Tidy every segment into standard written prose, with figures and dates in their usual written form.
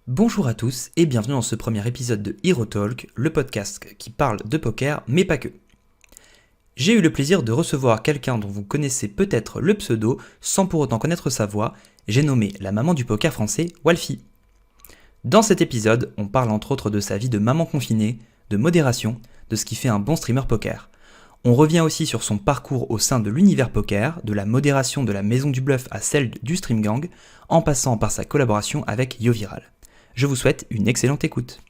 Bonjour à tous et bienvenue dans ce premier épisode de Hero Talk, le podcast qui parle de poker, mais pas que. J'ai eu le plaisir de recevoir quelqu'un dont vous connaissez peut-être le pseudo sans pour autant connaître sa voix, j'ai nommé la maman du poker français, Walfie. Dans cet épisode, on parle entre autres de sa vie de maman confinée, de modération, de ce qui fait un bon streamer poker. On revient aussi sur son parcours au sein de l'univers poker, de la modération de la maison du bluff à celle du Stream Gang, en passant par sa collaboration avec YoViral. Je vous souhaite une excellente écoute.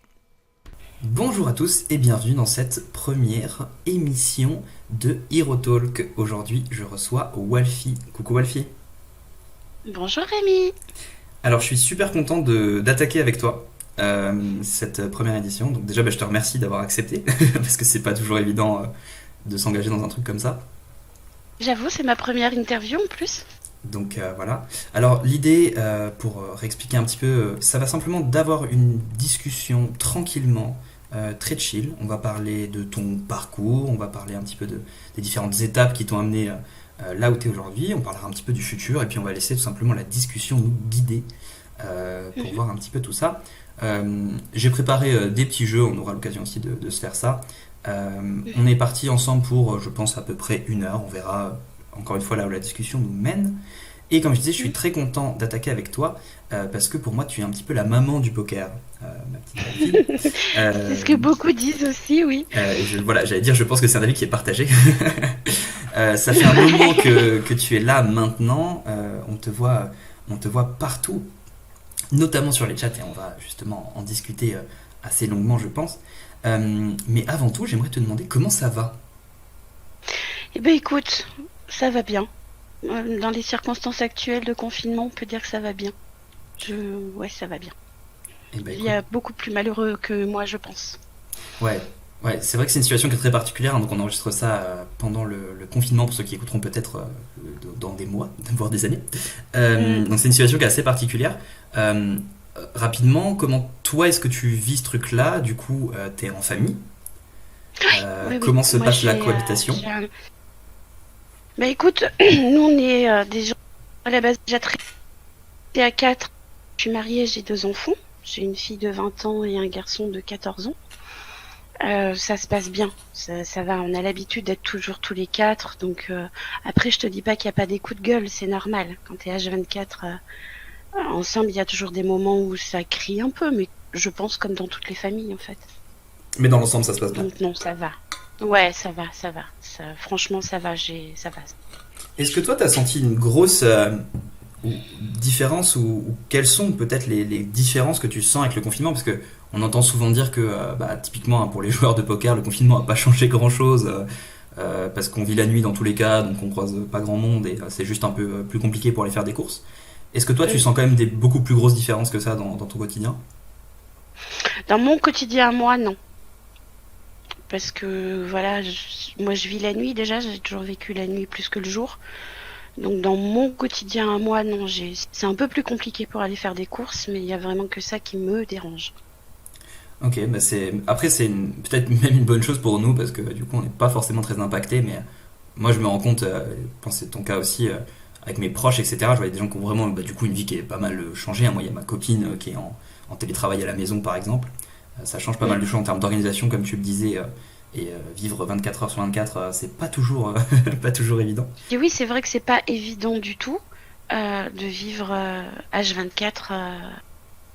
Bonjour à tous et bienvenue dans cette première émission de Hero Talk. Aujourd'hui, je reçois Walfie. Coucou Walfie. Bonjour Rémi. Alors, je suis super content d'attaquer avec toi cette première édition. Donc déjà, je te remercie d'avoir accepté parce que c'est pas toujours évident de s'engager dans un truc comme ça. J'avoue, c'est ma première interview en plus. Donc voilà. Alors l'idée, pour réexpliquer un petit peu, ça va simplement d'avoir une discussion tranquillement, très chill. On va parler de ton parcours, on va parler un petit peu des différentes étapes qui t'ont amené là où tu es aujourd'hui, on parlera un petit peu du futur, et puis on va laisser tout simplement la discussion nous guider pour voir un petit peu tout ça. J'ai préparé des petits jeux, on aura l'occasion aussi de se faire ça. On est parti ensemble pour, je pense, à peu près 1 heure, on verra encore une fois là où la discussion nous mène. Et comme je disais, je suis très content d'attaquer avec toi parce que pour moi, tu es un petit peu la maman du poker, ma petite fille. C'est ce que beaucoup disent aussi, oui. Voilà, j'allais dire, je pense que c'est un avis qui est partagé. Ça fait un moment que tu es là maintenant. On te voit partout, notamment sur les chats, et on va justement en discuter assez longuement, je pense. Mais avant tout, j'aimerais te demander comment ça va. Eh ben écoute, ça va bien. Dans les circonstances actuelles de confinement, on peut dire que ça va bien. Ouais, ça va bien. Eh ben, Il y a beaucoup plus malheureux que moi, je pense. ouais, ouais, c'est vrai que c'est une situation qui est très particulière, hein, donc on enregistre ça pendant le confinement, pour ceux qui écouteront peut-être dans des mois, voire des années. Mm. Donc c'est une situation qui est assez particulière. Euh, Rapidement, comment toi est-ce que tu vis ce truc-là? Du coup, t'es en famille. Oui, oui. Comment se Moi, passe la cohabitation? Bah écoute, nous on est des gens à la base déjà très à 4. Je suis mariée, j'ai 2 enfants. J'ai une fille de 20 ans et un garçon de 14 ans. Ça se passe bien, ça va, on a l'habitude d'être toujours tous les 4, donc après je te dis pas qu'il n'y a pas des coups de gueule, c'est normal. Quand t'es H24 ensemble, il y a toujours des moments où ça crie un peu, mais je pense comme dans toutes les familles en fait. Mais dans l'ensemble, ça se passe bien. Donc non, ça va. Ouais, ça va, ça va. Franchement, ça va, ça va. Est-ce que toi, t'as senti une grosse différence ou quelles sont peut-être les différences que tu sens avec le confinement? Parce que on entend souvent dire que, typiquement, hein, pour les joueurs de poker, le confinement n'a pas changé grand-chose parce qu'on vit la nuit dans tous les cas, donc on croise pas grand monde et c'est juste un peu plus compliqué pour aller faire des courses. Est-ce que toi, tu sens quand même des beaucoup plus grosses différences que ça dans ton quotidien? Dans mon quotidien à moi, non. Parce que voilà, moi je vis la nuit déjà, j'ai toujours vécu la nuit plus que le jour. Donc dans mon quotidien à moi, non, c'est un peu plus compliqué pour aller faire des courses, mais il y a vraiment que ça qui me dérange. Ok, après peut-être même une bonne chose pour nous parce que du coup on n'est pas forcément très impacté, mais moi je me rends compte, je pense que c'est ton cas aussi, avec mes proches, etc. Je vois des gens qui ont vraiment du coup une vie qui est pas mal changée, hein. Moi il y a ma copine qui est en télétravail à la maison par exemple. Ça change pas Mm. mal de choses en termes d'organisation comme tu le disais, et vivre 24 heures sur 24, c'est pas toujours, pas toujours évident. Et oui, c'est vrai que c'est pas évident du tout de vivre H24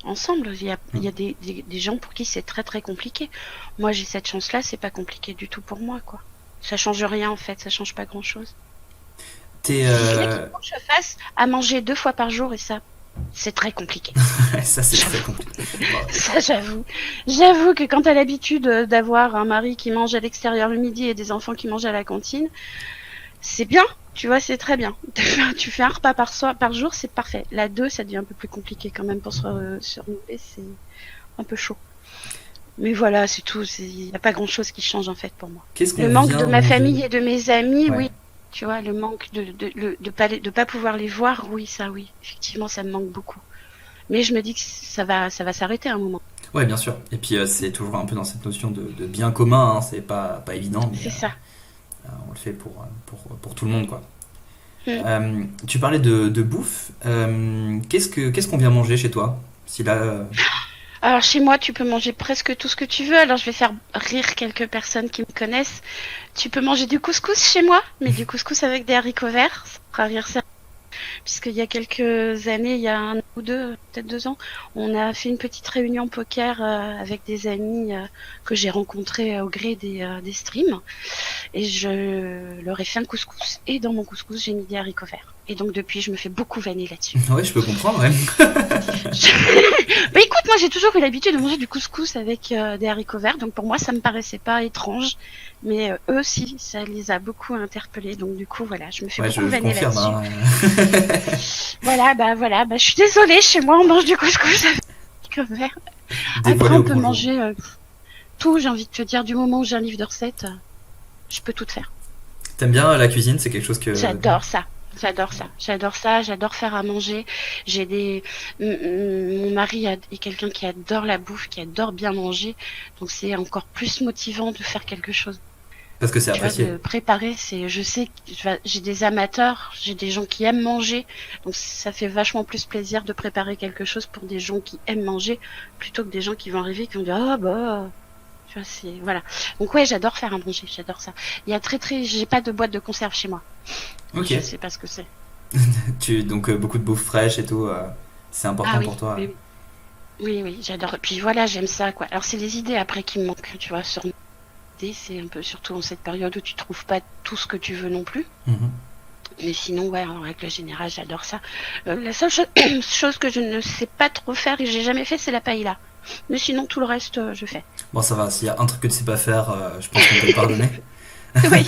ensemble. Il y a des gens pour qui c'est très très compliqué. Moi j'ai cette chance-là, c'est pas compliqué du tout pour moi, quoi. Ça change rien en fait, ça change pas grand-chose. T'es, Si ce n'est qu'il faut que je fasse à manger 2 fois par jour et ça, c'est très compliqué. ça c'est très J'avoue. compliqué. Bon, Ça, j'avoue. J'avoue que quand t'as l'habitude d'avoir un mari qui mange à l'extérieur le midi et des enfants qui mangent à la cantine, c'est bien, tu vois, c'est très bien. Tu fais un repas par jour, c'est parfait. La 2, ça devient un peu plus compliqué quand même pour se renouveler, c'est un peu chaud. Mais voilà, c'est tout. Il n'y a pas grand-chose qui change en fait pour moi. qu'est-ce Le qu'on manque vient de ma manger? famille et de mes amis, Ouais. oui. Tu vois, le manque de pas pouvoir les voir, oui, ça, oui. Effectivement, ça me manque beaucoup. Mais je me dis que ça va s'arrêter à un moment. Ouais, bien sûr. Et puis c'est toujours un peu dans cette notion de bien commun, hein. C'est pas évident, mais C'est ça. on le fait pour tout le monde, quoi. Mm. Tu parlais de bouffe. Qu'est-ce qu'on vient manger chez toi? Si là. Alors chez moi, tu peux manger presque tout ce que tu veux. Alors je vais faire rire quelques personnes qui me connaissent. Tu peux manger du couscous chez moi, mais du couscous avec des haricots verts. Ça fera rire ça. Puisqu'il y a quelques années, il y a 1 ou 2, peut-être 2 ans, on a fait une petite réunion poker avec des amis que j'ai rencontrés au gré des streams. Et je leur ai fait un couscous. Et dans mon couscous, j'ai mis des haricots verts. Et donc depuis, je me fais beaucoup vanner là-dessus. Ouais, je peux comprendre, ouais. Bah écoute, moi j'ai toujours eu l'habitude de manger du couscous avec des haricots verts, donc pour moi ça me paraissait pas étrange, mais eux si, ça les a beaucoup interpellés, donc du coup voilà, je me fais Ouais, beaucoup je vanner confirme, là-dessus. hein. Voilà, je suis désolée, chez moi on mange du couscous avec des haricots verts. Après Dévoilé on au peut grand jour. manger tout, j'ai envie de te dire, du moment où j'ai un livre de recettes, je peux tout faire. T'aimes bien la cuisine, c'est quelque chose que... J'adore ça. J'adore faire à manger. J'ai des, mon mari est quelqu'un qui adore la bouffe, qui adore bien manger, donc c'est encore plus motivant de faire quelque chose. Parce que c'est Tu vois, apprécié. de préparer, je sais que j'ai des amateurs, j'ai des gens qui aiment manger, donc ça fait vachement plus plaisir de préparer quelque chose pour des gens qui aiment manger, plutôt que des gens qui vont arriver qui vont dire ah bah. Tu vois, voilà. Donc ouais, j'adore faire à manger, j'adore ça. Il y a j'ai pas de boîte de conserve chez moi. Ok. Je sais pas ce que c'est. Donc beaucoup de bouffe fraîche et tout, c'est Ah important oui, pour toi. oui, oui, oui, j'adore. Et puis voilà, j'aime ça, quoi. Alors c'est les idées après qui me manquent, tu vois. Sur l'idée, c'est un peu surtout en cette période où tu trouves pas tout ce que tu veux non plus. Mhm. Mais sinon, ouais, en règle générale, j'adore ça. La seule chose que je ne sais pas trop faire et que j'ai jamais fait, c'est la paella. Mais sinon, tout le reste, je fais. Bon, ça va, s'il y a un truc que tu sais pas faire, je pense qu'on peut le pardonner. Oui,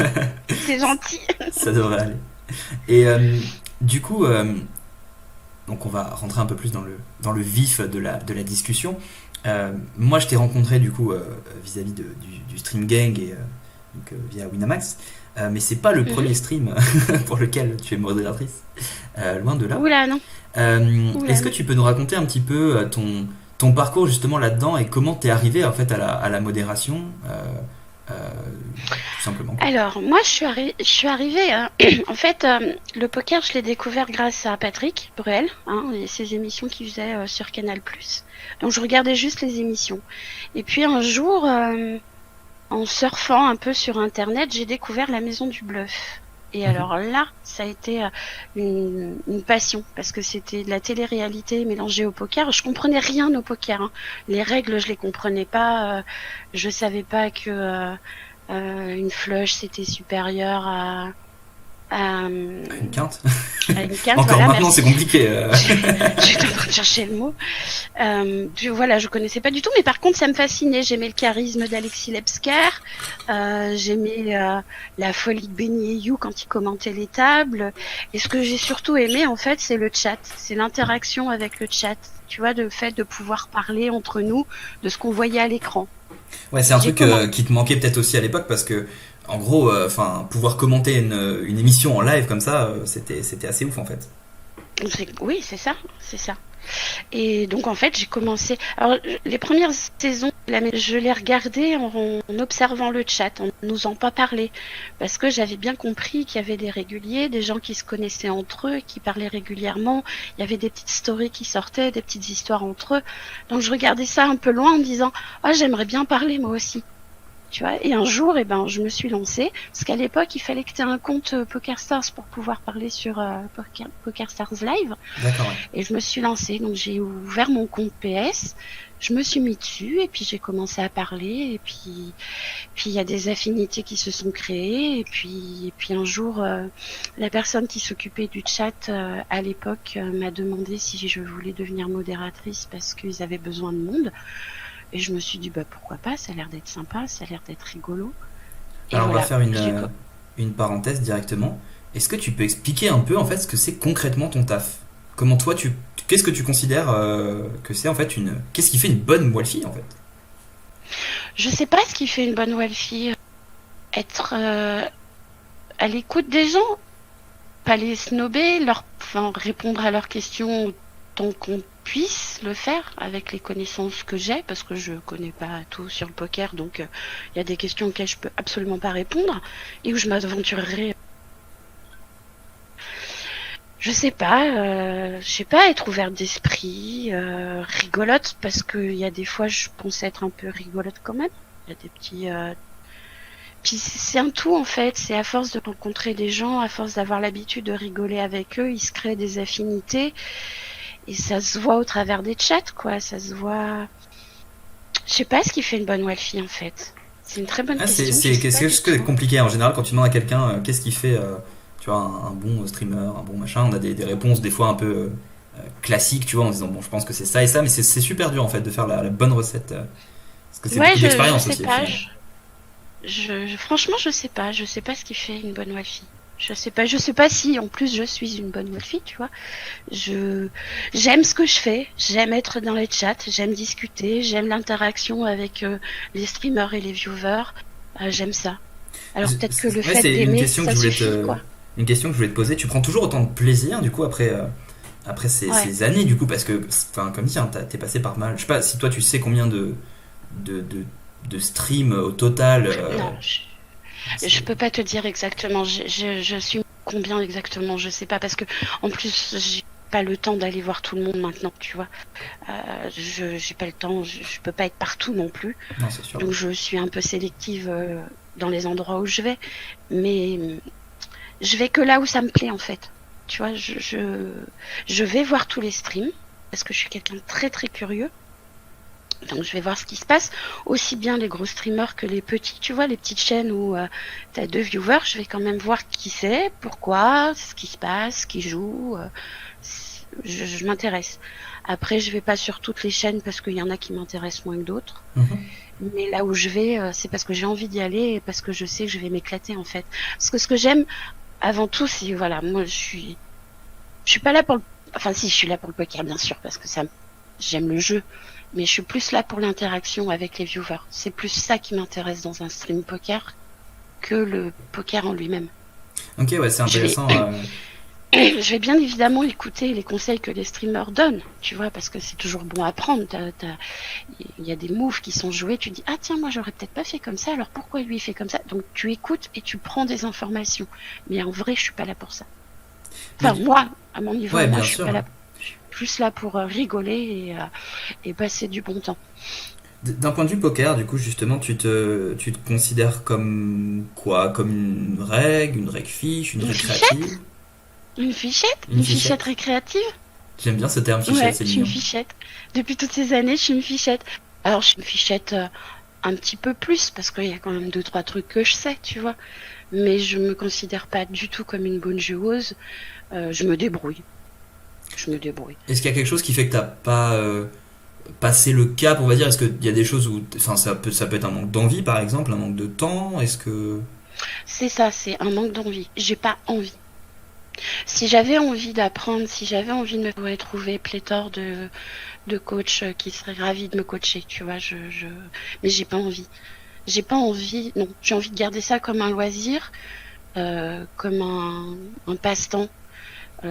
c'est gentil. Ça devrait aller. Et du coup, donc on va rentrer un peu plus dans le vif de la discussion. Moi, je t'ai rencontré du coup vis-à-vis du Stream Gang et donc, via Winamax. Mais c'est pas le premier stream pour lequel tu es modératrice. Loin de là. Oula, non. Oula, Est-ce que non. tu peux nous raconter un petit peu ton parcours justement là-dedans et comment t'es arrivé en fait à la modération tout simplement. Alors, moi, je suis arrivée. En fait, le poker, je l'ai découvert grâce à Patrick Bruel, hein, et ses émissions qu'il faisait sur Canal+. Donc, je regardais juste les émissions. Et puis, un jour, en surfant un peu sur Internet, j'ai découvert la Maison du Bluff. Et alors là, ça a été une passion, parce que c'était de la télé-réalité mélangée au poker. Je comprenais rien au poker, hein. Les règles, je les comprenais pas. Je savais pas que une flush c'était supérieur à Une quinte. à une quinte. Encore Voilà, maintenant, merci. c'est compliqué. J'étais en train de chercher le mot. Voilà, je connaissais pas du tout, mais par contre, ça me fascinait. J'aimais le charisme d'Alexis Lebsker. J'aimais la folie de Benny et You quand il commentait les tables. Et ce que j'ai surtout aimé, en fait, c'est le chat. C'est l'interaction avec le chat. Tu vois, le fait de pouvoir parler entre nous de ce qu'on voyait à l'écran. Ouais, c'est un J'ai truc qui te manquait peut-être aussi à l'époque parce que, en gros, pouvoir commenter une émission en live comme ça, c'était assez ouf en fait. Oui, c'est ça, c'est ça. Et donc en fait, j'ai commencé. Alors les premières saisons, je les regardais en observant le chat, en n'osant pas parler, parce que j'avais bien compris qu'il y avait des réguliers, des gens qui se connaissaient entre eux, qui parlaient régulièrement. Il y avait des petites stories qui sortaient, des petites histoires entre eux. Donc je regardais ça un peu loin en me disant, ah, j'aimerais bien parler moi aussi. Tu vois, et un jour, je me suis lancée, parce qu'à l'époque, il fallait que tu aies un compte PokerStars pour pouvoir parler sur PokerStars Live. D'accord, ouais. Et je me suis lancée, donc j'ai ouvert mon compte PS, je me suis mis dessus, et puis j'ai commencé à parler, et puis il y a des affinités qui se sont créées, et puis un jour, la personne qui s'occupait du chat à l'époque m'a demandé si je voulais devenir modératrice, parce qu'ils avaient besoin de monde. Et je me suis dit, bah pourquoi pas, ça a l'air d'être sympa, ça a l'air d'être rigolo. Et Alors on va voilà. faire une parenthèse directement. Est-ce que tu peux expliquer un peu en fait ce que c'est concrètement ton taf? Comment toi qu'est-ce que tu considères que c'est en fait qu'est-ce qui fait une bonne Walfie en fait? Je sais pas ce qui fait une bonne Walfie. Être à l'écoute des gens, pas les snober, répondre à leurs questions autant qu'on puisse le faire avec les connaissances que j'ai, parce que je connais pas tout sur le poker, donc il y a des questions auxquelles je peux absolument pas répondre et où je m'aventurerai. Je sais pas, être ouverte d'esprit, rigolote, parce que il y a des fois, je pense être un peu rigolote quand même. Il y a des petits. Puis c'est un tout en fait. C'est à force de rencontrer des gens, à force d'avoir l'habitude de rigoler avec eux, ils se créent des affinités et ça se voit au travers des chats, quoi. Ça se voit. Je sais pas ce qui fait une bonne Walfie en fait. C'est une très bonne Ah, question. c'est Je c'est sais quelque pas du chose qui est tout. compliqué en général quand tu demandes à quelqu'un qu'est-ce qui fait tu vois un bon streamer, un bon machin, on a des réponses des fois un peu classiques, tu vois, en disant bon, je pense que c'est ça et ça, mais c'est super dur en fait de faire la bonne recette parce que c'est Ouais, beaucoup je d'expérience sais aussi au pas. final. Franchement, je sais pas. Je sais pas ce qui fait une bonne Walfie. Je sais pas. Je sais pas si en plus je suis une bonne Walfie, tu vois. Je J'aime ce que je fais, j'aime être dans les chats, j'aime discuter, j'aime l'interaction avec les streamers et les viewers. J'aime ça. Alors peut-être que le Ouais, fait c'est une d'aimer, question que ça je voulais suffit, te quoi. une question que je voulais te poser. Tu prends toujours autant de plaisir du coup après Ouais. ces années du coup parce que enfin comme dit hein, t'es passé par mal. Je sais pas si toi tu sais combien de, de, de streams au total. Non, je C'est peux pas te dire exactement. Je suis combien exactement, je sais pas parce que en plus j'ai pas le temps d'aller voir tout le monde maintenant, tu vois. J'ai pas le temps, je peux pas être partout non plus. non c'est sûr. Donc je suis un peu sélective dans les endroits où je vais, mais je vais que là où ça me plaît en fait. Tu vois, je vais voir tous les streams parce que je suis quelqu'un de très très curieux. Donc je vais voir ce qui se passe, aussi bien les gros streamers que les petits, tu vois, les petites chaînes où tu as 2 viewers, je vais quand même voir qui c'est, pourquoi, ce qui se passe, qui joue, je m'intéresse. Après, je vais pas sur toutes les chaînes parce qu'il y en a qui m'intéressent moins que d'autres. Mhm. Mais là où je vais, c'est parce que j'ai envie d'y aller et parce que je sais que je vais m'éclater en fait. Parce que ce que j'aime avant tout, c'est voilà, moi je suis pas là pour le, enfin si, je suis là pour le poker bien sûr parce que ça, j'aime le jeu, mais je suis plus là pour l'interaction avec les viewers. C'est plus ça qui m'intéresse dans un stream poker que le poker en lui-même. Ok ouais c'est Je vais, intéressant. je vais bien évidemment écouter les conseils que les streamers donnent, tu vois, parce que c'est toujours bon à prendre. Il y a des moves qui sont joués, tu dis ah tiens moi j'aurais peut-être pas fait comme ça, alors pourquoi lui il fait comme ça? Donc tu écoutes et tu prends des informations. Mais en vrai je suis pas là pour ça. Mais Enfin moi, à mon niveau, ouais moi bien je suis sûr. pas là. Je suis plus là pour rigoler et passer du bon temps. D'un point de vue poker, du coup, justement, tu te considères comme quoi? Comme une règle fiche, une Une règle fichette? créative? Une fichette? Une Une fichette fichette? récréative? J'aime bien ce terme fichette, Ouais, c'est je suis une mignon. fichette. Depuis toutes ces années, je suis une fichette. Alors, je suis une fichette un petit peu plus, parce qu'il y a quand même 2, 3 trucs que je sais, tu vois. Mais je me considère pas du tout comme une bonne joueuse. Je me débrouille. Je me débrouille. Est-ce qu'il y a quelque chose qui fait que t'as pas passé le cap, on va dire? Est-ce qu'il y a des choses où, enfin, ça peut être un manque d'envie, par exemple, un manque de temps? Est-ce que, C'est ça, c'est un manque d'envie. J'ai pas envie. Si j'avais envie d'apprendre, si j'avais envie de me pourrais trouver pléthore de coachs qui seraient ravis de me coacher, tu vois, mais j'ai pas envie. J'ai pas envie, non, j'ai envie de garder ça comme un loisir, comme un passe-temps.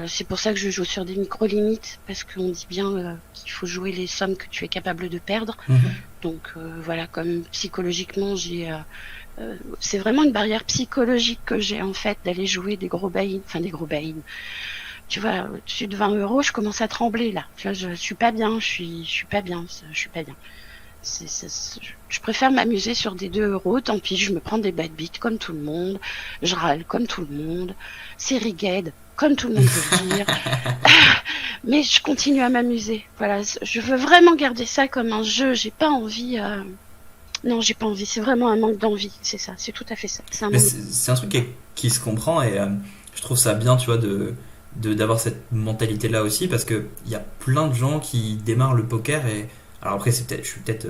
C'est pour ça que je joue sur des micro-limites, parce qu'on dit bien qu'il faut jouer les sommes que tu es capable de perdre. Mhm. Donc voilà, comme psychologiquement, c'est vraiment une barrière psychologique que j'ai en fait d'aller jouer des gros buy-in, enfin des gros buy-in. Tu vois, au-dessus de 20 euros, je commence à trembler là. Tu vois, je suis pas bien, je suis pas bien, je suis pas bien. Je préfère m'amuser sur des 2 euros, tant pis, je me prends des bad beats comme tout le monde, je râle comme tout le monde, c'est rigide, comme tout le monde peut le dire, mais je continue à m'amuser. Voilà, je veux vraiment garder ça comme un jeu, j'ai pas envie, non, j'ai pas envie, c'est vraiment un manque d'envie, c'est ça, c'est tout à fait ça, c'est un mais manque. c'est un truc qui se comprend et je trouve ça bien, tu vois, d'avoir cette mentalité-là aussi parce que il y a plein de gens qui démarrent le poker et alors après je suis peut-être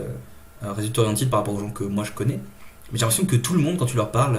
résultat orienté par rapport aux gens que moi je connais, mais j'ai l'impression que tout le monde quand tu leur parles,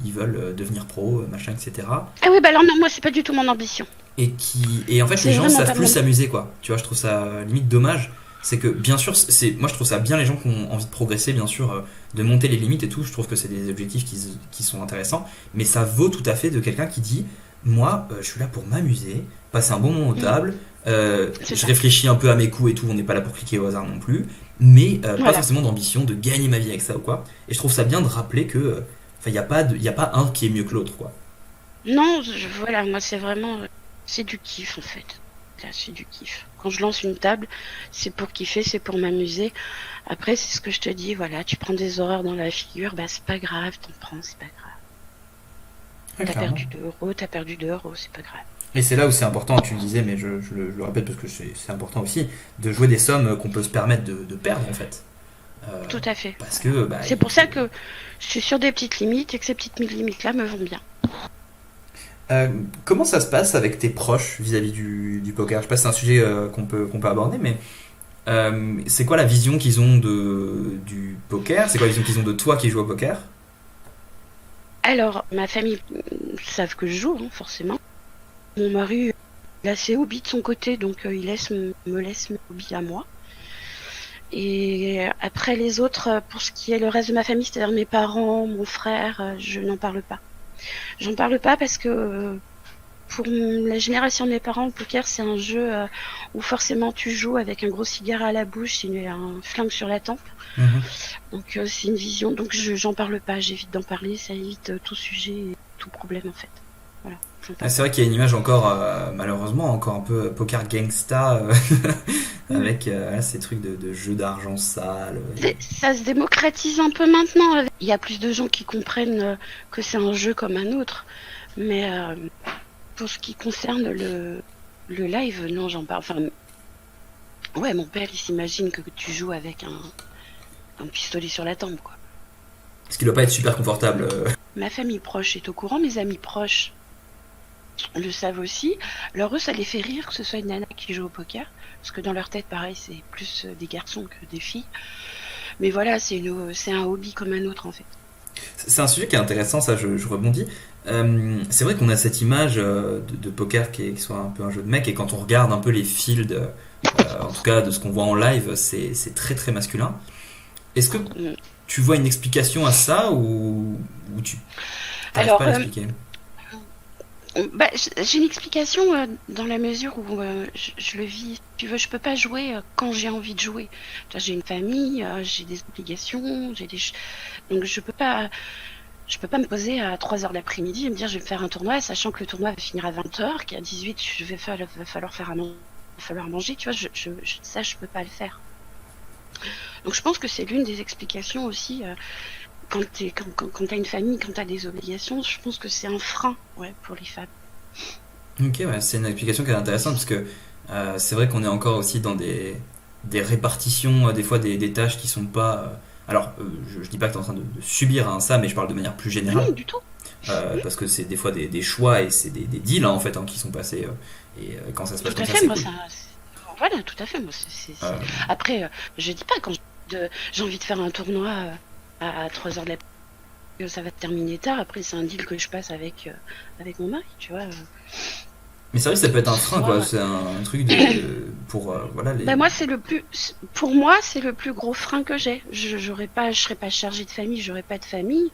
ils veulent devenir pro, machin, etc. Ah oui, bah alors non, moi c'est pas du tout mon ambition, Et en fait les c'est gens vraiment savent pas plus mon. s'amuser quoi. Tu vois, je trouve ça limite dommage. C'est que bien sûr, moi je trouve ça bien les gens qui ont envie de progresser, bien sûr, de monter les limites et tout. Je trouve que c'est des objectifs qui sont intéressants, mais ça vaut tout à fait de quelqu'un qui dit moi je suis là pour m'amuser, passer un bon moment aux Mm, tables, c'est je ça, réfléchis un peu à mes coups et tout, on n'est pas là pour cliquer au hasard non plus, mais pas voilà. forcément d'ambition de gagner ma vie avec ça ou quoi. Et je trouve ça bien de rappeler que il n'y a pas un qui est mieux que l'autre quoi. Non, voilà, moi c'est vraiment. C'est du kiff en fait. Là, c'est du kiff. Quand je lance une table, c'est pour kiffer, c'est pour m'amuser. Après, c'est ce que je te dis, voilà, tu prends des horreurs dans la figure, bah c'est pas grave, t'en prends, c'est pas grave. Ouais, T'as clairement. perdu 2 euros, t'as perdu 2 euros, c'est pas grave. Et c'est là où c'est important, tu le disais, mais je le répète parce que c'est important aussi, de jouer des sommes qu'on peut se permettre de perdre en fait. Euh, Tout à fait. Parce que bah, C'est pour ça que je suis sur des petites limites et que ces petites limites-là me vont bien. Euh, comment ça se passe avec tes proches vis-à-vis du poker? Je sais pas si c'est un sujet qu'on peut aborder, mais c'est quoi la vision qu'ils ont du poker? C'est quoi la vision qu'ils ont de toi qui joues au poker? Alors, ma famille savent que je joue, hein, forcément. Mon mari, il a ses hobbies de son côté, donc me laisse mes hobbies à moi. Et après les autres, pour ce qui est le reste de ma famille, c'est-à-dire mes parents, mon frère, je n'en parle pas. J'en parle pas parce que pour la génération de mes parents, le poker, c'est un jeu où forcément tu joues avec un gros cigare à la bouche et un flingue sur la tempe. Mhm. Donc c'est une vision, donc j'en parle pas, j'évite d'en parler, ça évite tout sujet et tout problème en fait. Voilà, j'en Ah, parle c'est vrai qu'il y a une image encore, malheureusement, encore un peu poker gangsta, pas. avec ces trucs de jeux d'argent sale. Ça se démocratise un peu maintenant. Il y a plus de gens qui comprennent que c'est un jeu comme un autre. Mais pour ce qui concerne le live, non, j'en parle. Enfin, ouais, mon père, il s'imagine que tu joues avec un pistolet sur la tempe, quoi. Ce qui doit pas être super confortable. Ma famille proche est au courant, mes amis proches le savent aussi. Alors eux, ça les fait rire que ce soit une nana qui joue au poker. Parce que dans leur tête, pareil, c'est plus des garçons que des filles. Mais voilà, c'est un hobby comme un autre, en fait. C'est un sujet qui est intéressant, ça, je rebondis. C'est vrai qu'on a cette image de poker qui soit un peu un jeu de mec, et quand on regarde un peu les fields, en tout cas de ce qu'on voit en live, c'est très très masculin. Est-ce que Mm. tu vois une explication à ça, ou tu n'arrives Alors, pas à l'expliquer? bah, j'ai une explication dans la mesure où je le vis. Si tu veux, je peux pas jouer quand j'ai envie de jouer. Tu vois, j'ai une famille, j'ai des obligations, donc je peux pas me poser à 3 heures l'après-midi et me dire je vais me faire un tournoi, sachant que le tournoi va finir à 20 heures, qu'à 18 va falloir faire va falloir manger. Tu vois, ça je peux pas le faire. Donc je pense que c'est l'une des explications aussi. Quand t'as une famille, quand t'as des obligations, je pense que c'est un frein, ouais, pour les femmes. Ok, ouais, c'est une explication qui est intéressante, parce que c'est vrai qu'on est encore aussi dans des répartitions, des fois des tâches qui sont pas. Alors, je dis pas que tu es en train de subir ça, mais je parle de manière plus Ah générale. non, du tout. Oui, Parce que c'est des fois des choix, et c'est des deals, hein, en fait, hein, qui sont passés. Et quand ça se passe tout comme à ça, fait. c'est Moi, cool. voilà, tout à fait. Moi, Euh, Après, je dis pas quand j'ai envie de faire un tournoi à 3 heures de l'après, que ça va se terminer tard. Après, c'est un deal que je passe avec mon mari, tu vois. mais c'est vrai que ça peut être un frein, quoi. Soit, C'est un truc pour voilà les. ben moi, pour moi, c'est le plus gros frein que j'ai. Je serais pas chargée de famille, j'aurais pas de famille.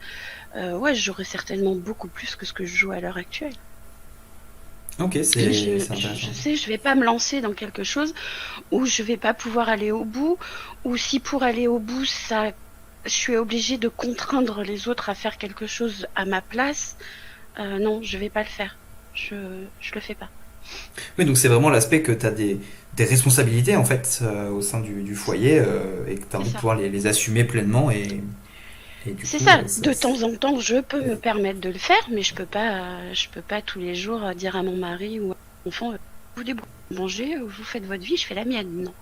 Ouais, j'aurais certainement beaucoup plus que ce que je joue à l'heure actuelle. Ok, Et c'est intéressant. je sais, je vais pas me lancer dans quelque chose où je vais pas pouvoir aller au bout, ou si pour aller au bout, je suis obligée de contraindre les autres à faire quelque chose à ma place. Non, je vais pas le faire. Je le fais pas. Oui, donc c'est vraiment l'aspect que tu as des responsabilités, en fait, au sein du foyer, et que tu as C'est envie de ça. pouvoir les assumer pleinement, et du C'est coup, ça. De temps en temps, je peux me permettre de le faire, mais je peux pas tous les jours dire à mon mari ou à mon enfant, vous débrouillez, vous mangez, vous faites votre vie, je fais la mienne. Non,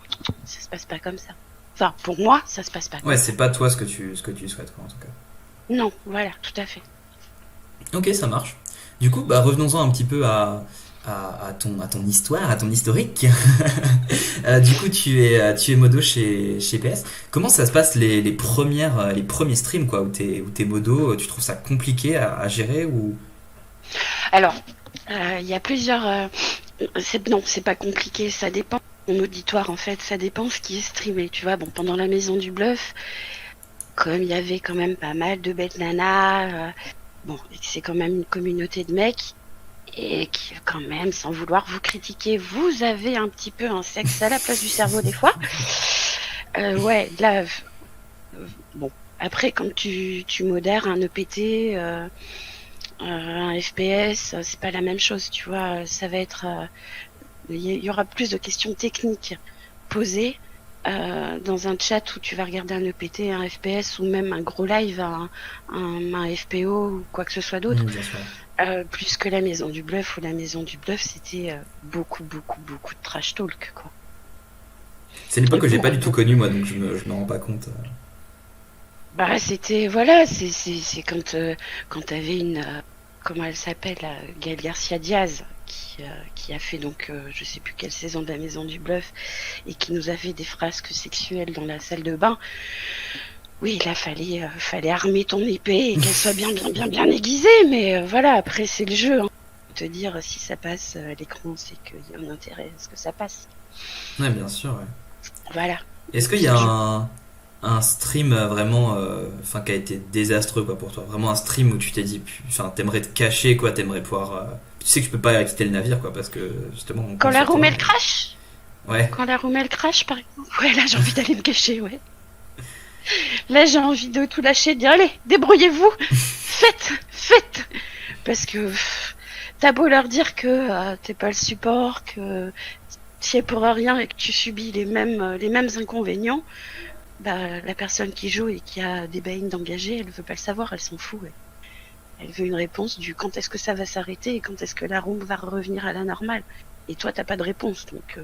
ça se passe pas comme ça. Enfin, pour moi, ça se passe pas ouais, comme ça. c'est pas toi ce que tu souhaites, quoi, en tout cas. Non, voilà, tout à fait. Ok, ça marche. Du coup, bah, revenons-en un petit peu à ton histoire, à ton historique. Du coup, tu es modo chez PS. Comment ça se passe les premiers streams, quoi, où t'es modo? Tu trouves ça compliqué à gérer, ou? Alors, il y a plusieurs. Non, c'est pas compliqué, ça dépend de mon auditoire en fait, ça dépend ce qui est streamé. Tu vois, bon, pendant la maison du bluff, comme il y avait quand même pas mal de bêtes nanas, bon, c'est quand même une communauté de mecs. Et qui, quand même, sans vouloir vous critiquer, vous avez un petit peu un sexe à la place du cerveau des fois. Ouais, là, bon. Après, quand tu modères un EPT, Un FPS, c'est pas la même chose, tu vois. Ça va être, il y aura plus de questions techniques posées dans un chat où tu vas regarder un EPT, un FPS ou même un gros live, un FPO ou quoi que ce soit d'autre. Bien sûr. Plus que la maison du bluff, où la maison du bluff c'était beaucoup de trash talk, quoi. C'est une époque que j'ai pas du tout Pour- connue, moi, donc je me rends pas compte. Bah c'était voilà, c'est quand t'avais une comment elle s'appelle, Gaël Garcia Diaz qui a fait donc je sais plus quelle saison de la Maison du Bluff et qui nous a fait des frasques sexuelles dans la salle de bain. Oui, là fallait armer ton épée et qu'elle soit bien aiguisée, mais voilà, après c'est le jeu, hein. Te dire si ça passe à l'écran, c'est qu'il y a un intérêt à ce que ça passe. Ouais, bien sûr, ouais. Voilà. Est-ce qu'il y a un stream vraiment, enfin, qui a été désastreux, quoi, pour toi? Vraiment un stream où tu t'es dit, enfin, t'aimerais te cacher, quoi, t'aimerais pouvoir. Tu sais que tu peux pas quitter le navire, quoi, parce que justement. Quand la roue elle crache, Ouais. Quand la roue elle crache par exemple, ouais là j'ai envie d'aller me cacher, ouais. Là j'ai envie de tout lâcher, de dire allez, débrouillez-vous, faites. Parce que t'as beau leur dire que t'es pas le support, que tu es pour rien et que tu subis les mêmes inconvénients, bah la personne qui joue et qui a des bains d'engager, elle veut pas le savoir, elle s'en fout. Ouais. Elle veut une réponse du quand est-ce que ça va s'arrêter et quand est-ce que la roue va revenir à la normale. Et toi t'as pas de réponse, donc.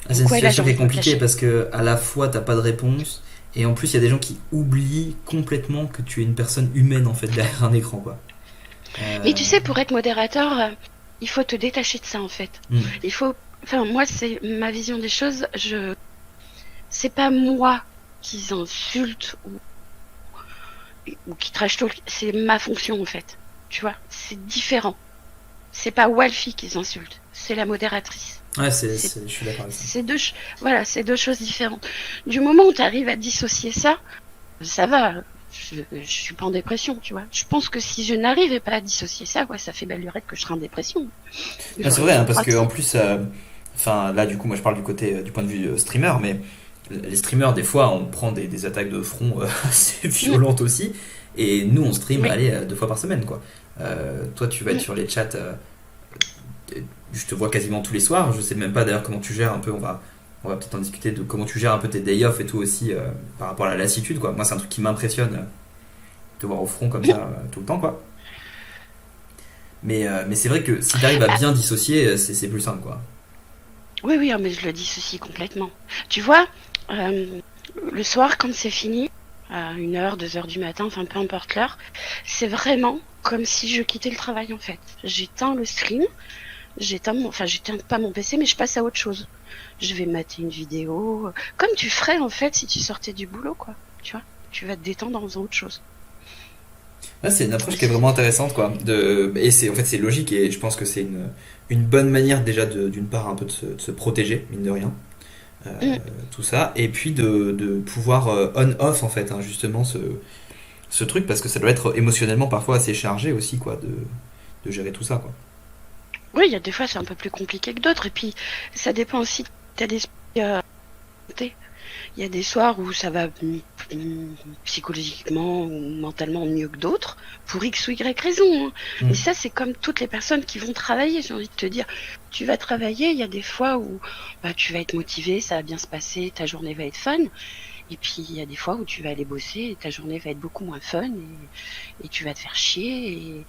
C'est une Ouais, là, j'ai situation qui envie est de me compliquée cacher. parce que à la fois t'as pas de réponse et en plus il y a des gens qui oublient complètement que tu es une personne humaine en fait derrière un écran, quoi. Mais tu sais, pour être modérateur, il faut te détacher de ça en fait. Hmm. Il faut. Enfin, moi, c'est ma vision des choses. C'est pas moi qui insulte ou qui trash talk. C'est ma fonction en fait. Tu vois, c'est différent. C'est pas Walfie qui insulte. C'est la modératrice. Ouais, C'est je suis d'accord avec ça. voilà, c'est deux choses différentes. Du moment où tu arrives à dissocier ça, ça va. Je suis pas en dépression, tu vois. Je pense que si je n'arrivais pas à dissocier ça, ouais, ça fait belle lurette que je serais en dépression. Ah, c'est vrai, hein, parce que en plus, enfin là du coup, moi je parle du côté du point de vue streamer, mais les streamers des fois on prend des attaques de front assez violentes aussi, et nous on stream, Oui. allez, 2 fois par semaine, quoi. Toi tu vas être Mm. sur les chats, je te vois quasiment tous les soirs. Je sais même pas d'ailleurs comment tu gères un peu. On va peut-être en discuter de comment tu gères un peu tes day off et tout aussi, par rapport à la lassitude, quoi. Moi c'est un truc qui m'impressionne, te voir au front comme ça tout le temps, quoi. Mais c'est vrai que si tu arrives à Bah, bien dissocier, c'est plus simple, quoi. oui, mais je le dissocie complètement. Tu vois, le soir, quand c'est fini, à 1h, 2h du matin, enfin peu importe l'heure, c'est vraiment comme si je quittais le travail en fait. J'éteins le stream, j'éteins pas mon PC, mais je passe à autre chose. Je vais mater une vidéo, comme tu ferais en fait si tu sortais du boulot, quoi. Tu vois, tu vas te détendre en faisant autre chose. Ouais, c'est une approche qui est vraiment intéressante, quoi. Et c'est en fait c'est logique, et je pense que c'est une bonne manière déjà d'une part un peu de se protéger, mine de rien. Mm. Tout ça, et puis de pouvoir on-off en fait, hein, justement ce truc, parce que ça doit être émotionnellement parfois assez chargé aussi, quoi, de gérer tout ça, quoi. Oui, il y a des fois c'est un peu plus compliqué que d'autres, et puis ça dépend aussi de ta disponibilité. Il y a des soirs où ça va psychologiquement ou mentalement mieux que d'autres, pour X ou Y raison, hein. Mm. Mais ça, c'est comme toutes les personnes qui vont travailler, j'ai envie de te dire. Tu vas travailler, il y a des fois où bah, tu vas être motivé, ça va bien se passer, ta journée va être fun. Et puis il y a des fois où tu vas aller bosser et ta journée va être beaucoup moins fun et tu vas te faire chier. Et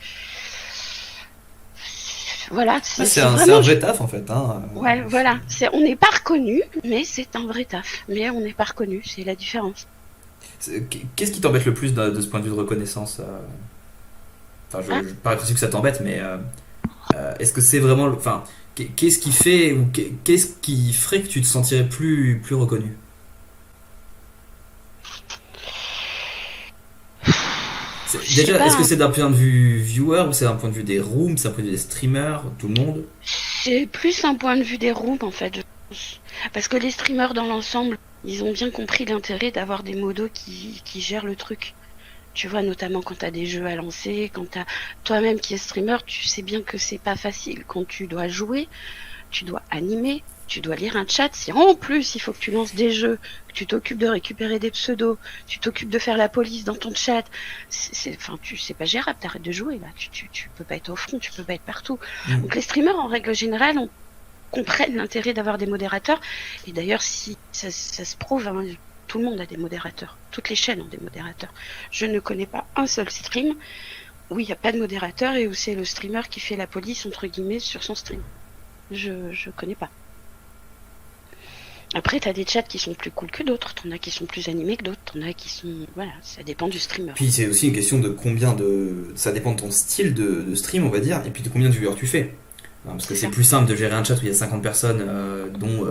voilà, Ouais, c'est c'est un vraiment. vrai taf en fait, hein. Ouais, voilà. On n'est pas reconnu, mais c'est un vrai taf. Mais on n'est pas reconnu, c'est la différence. Qu'est-ce qui t'embête le plus de ce point de vue de reconnaissance, enfin, Hein. je pas possible que ça t'embête, mais est-ce que c'est vraiment, enfin, qu'est-ce qui fait ou qu'est-ce qui ferait que tu te sentirais plus reconnu? Je sais Déjà, pas, est-ce que hein. c'est d'un point de vue viewer ou c'est d'un point de vue des rooms, c'est d'un point de vue des streamers, tout le monde? C'est plus un point de vue des rooms en fait, je pense. Parce que les streamers dans l'ensemble, ils ont bien compris l'intérêt d'avoir des modos qui gèrent le truc. Tu vois, notamment quand t'as des jeux à lancer, quand t'as toi-même qui es streamer, tu sais bien que c'est pas facile. Quand tu dois jouer, tu dois animer, tu dois lire un chat. Si en plus il faut que tu lances des jeux, que tu t'occupes de récupérer des pseudos, tu t'occupes de faire la police dans ton chat, c'est pas gérable. T'arrêtes de jouer là. Tu peux pas être au front, tu peux pas être partout. Donc les streamers en règle générale comprennent l'intérêt d'avoir des modérateurs. Et d'ailleurs, si ça se prouve, hein, tout le monde a des modérateurs. Toutes les chaînes ont des modérateurs. Je ne connais pas un seul stream où il n'y a pas de modérateur et où c'est le streamer qui fait la police, entre guillemets, sur son stream. Je connais pas. Après, t'as des chats qui sont plus cool que d'autres. T'en as qui sont plus animés que d'autres. T'en as qui sont... Voilà, ça dépend du streamer. Puis c'est aussi une question de combien de... Ça dépend de ton style de stream, on va dire, et puis de combien de viewers tu fais. Parce que c'est plus simple de gérer un chat où il y a 50 personnes, dont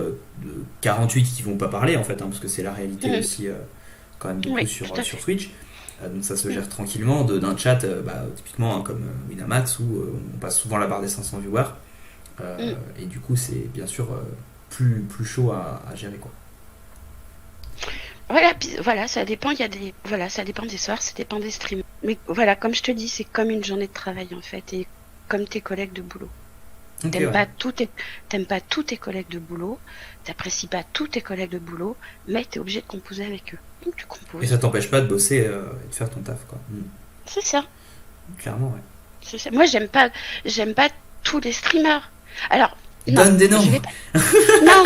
48 qui vont pas parler, en fait, parce que c'est la réalité aussi, quand même, beaucoup sur Twitch. Donc ça se gère tranquillement d'un chat, typiquement comme Winamax, où on passe souvent la barre des 500 viewers. Et du coup, c'est bien sûr plus chaud à gérer, quoi. Voilà, ça dépend. Ça dépend des soirs, ça dépend des streams. Mais voilà, comme je te dis, c'est comme une journée de travail en fait, et comme tes collègues de boulot. T'aimes pas tous tes collègues de boulot, t'apprécies pas tous tes collègues de boulot, mais t'es obligé de composer avec eux. Donc tu composes. Et ça t'empêche pas de bosser et de faire ton taf, quoi. C'est ça. Clairement, ouais. C'est ça. Moi, j'aime pas tous les streamers. Alors. Donne des noms. Non.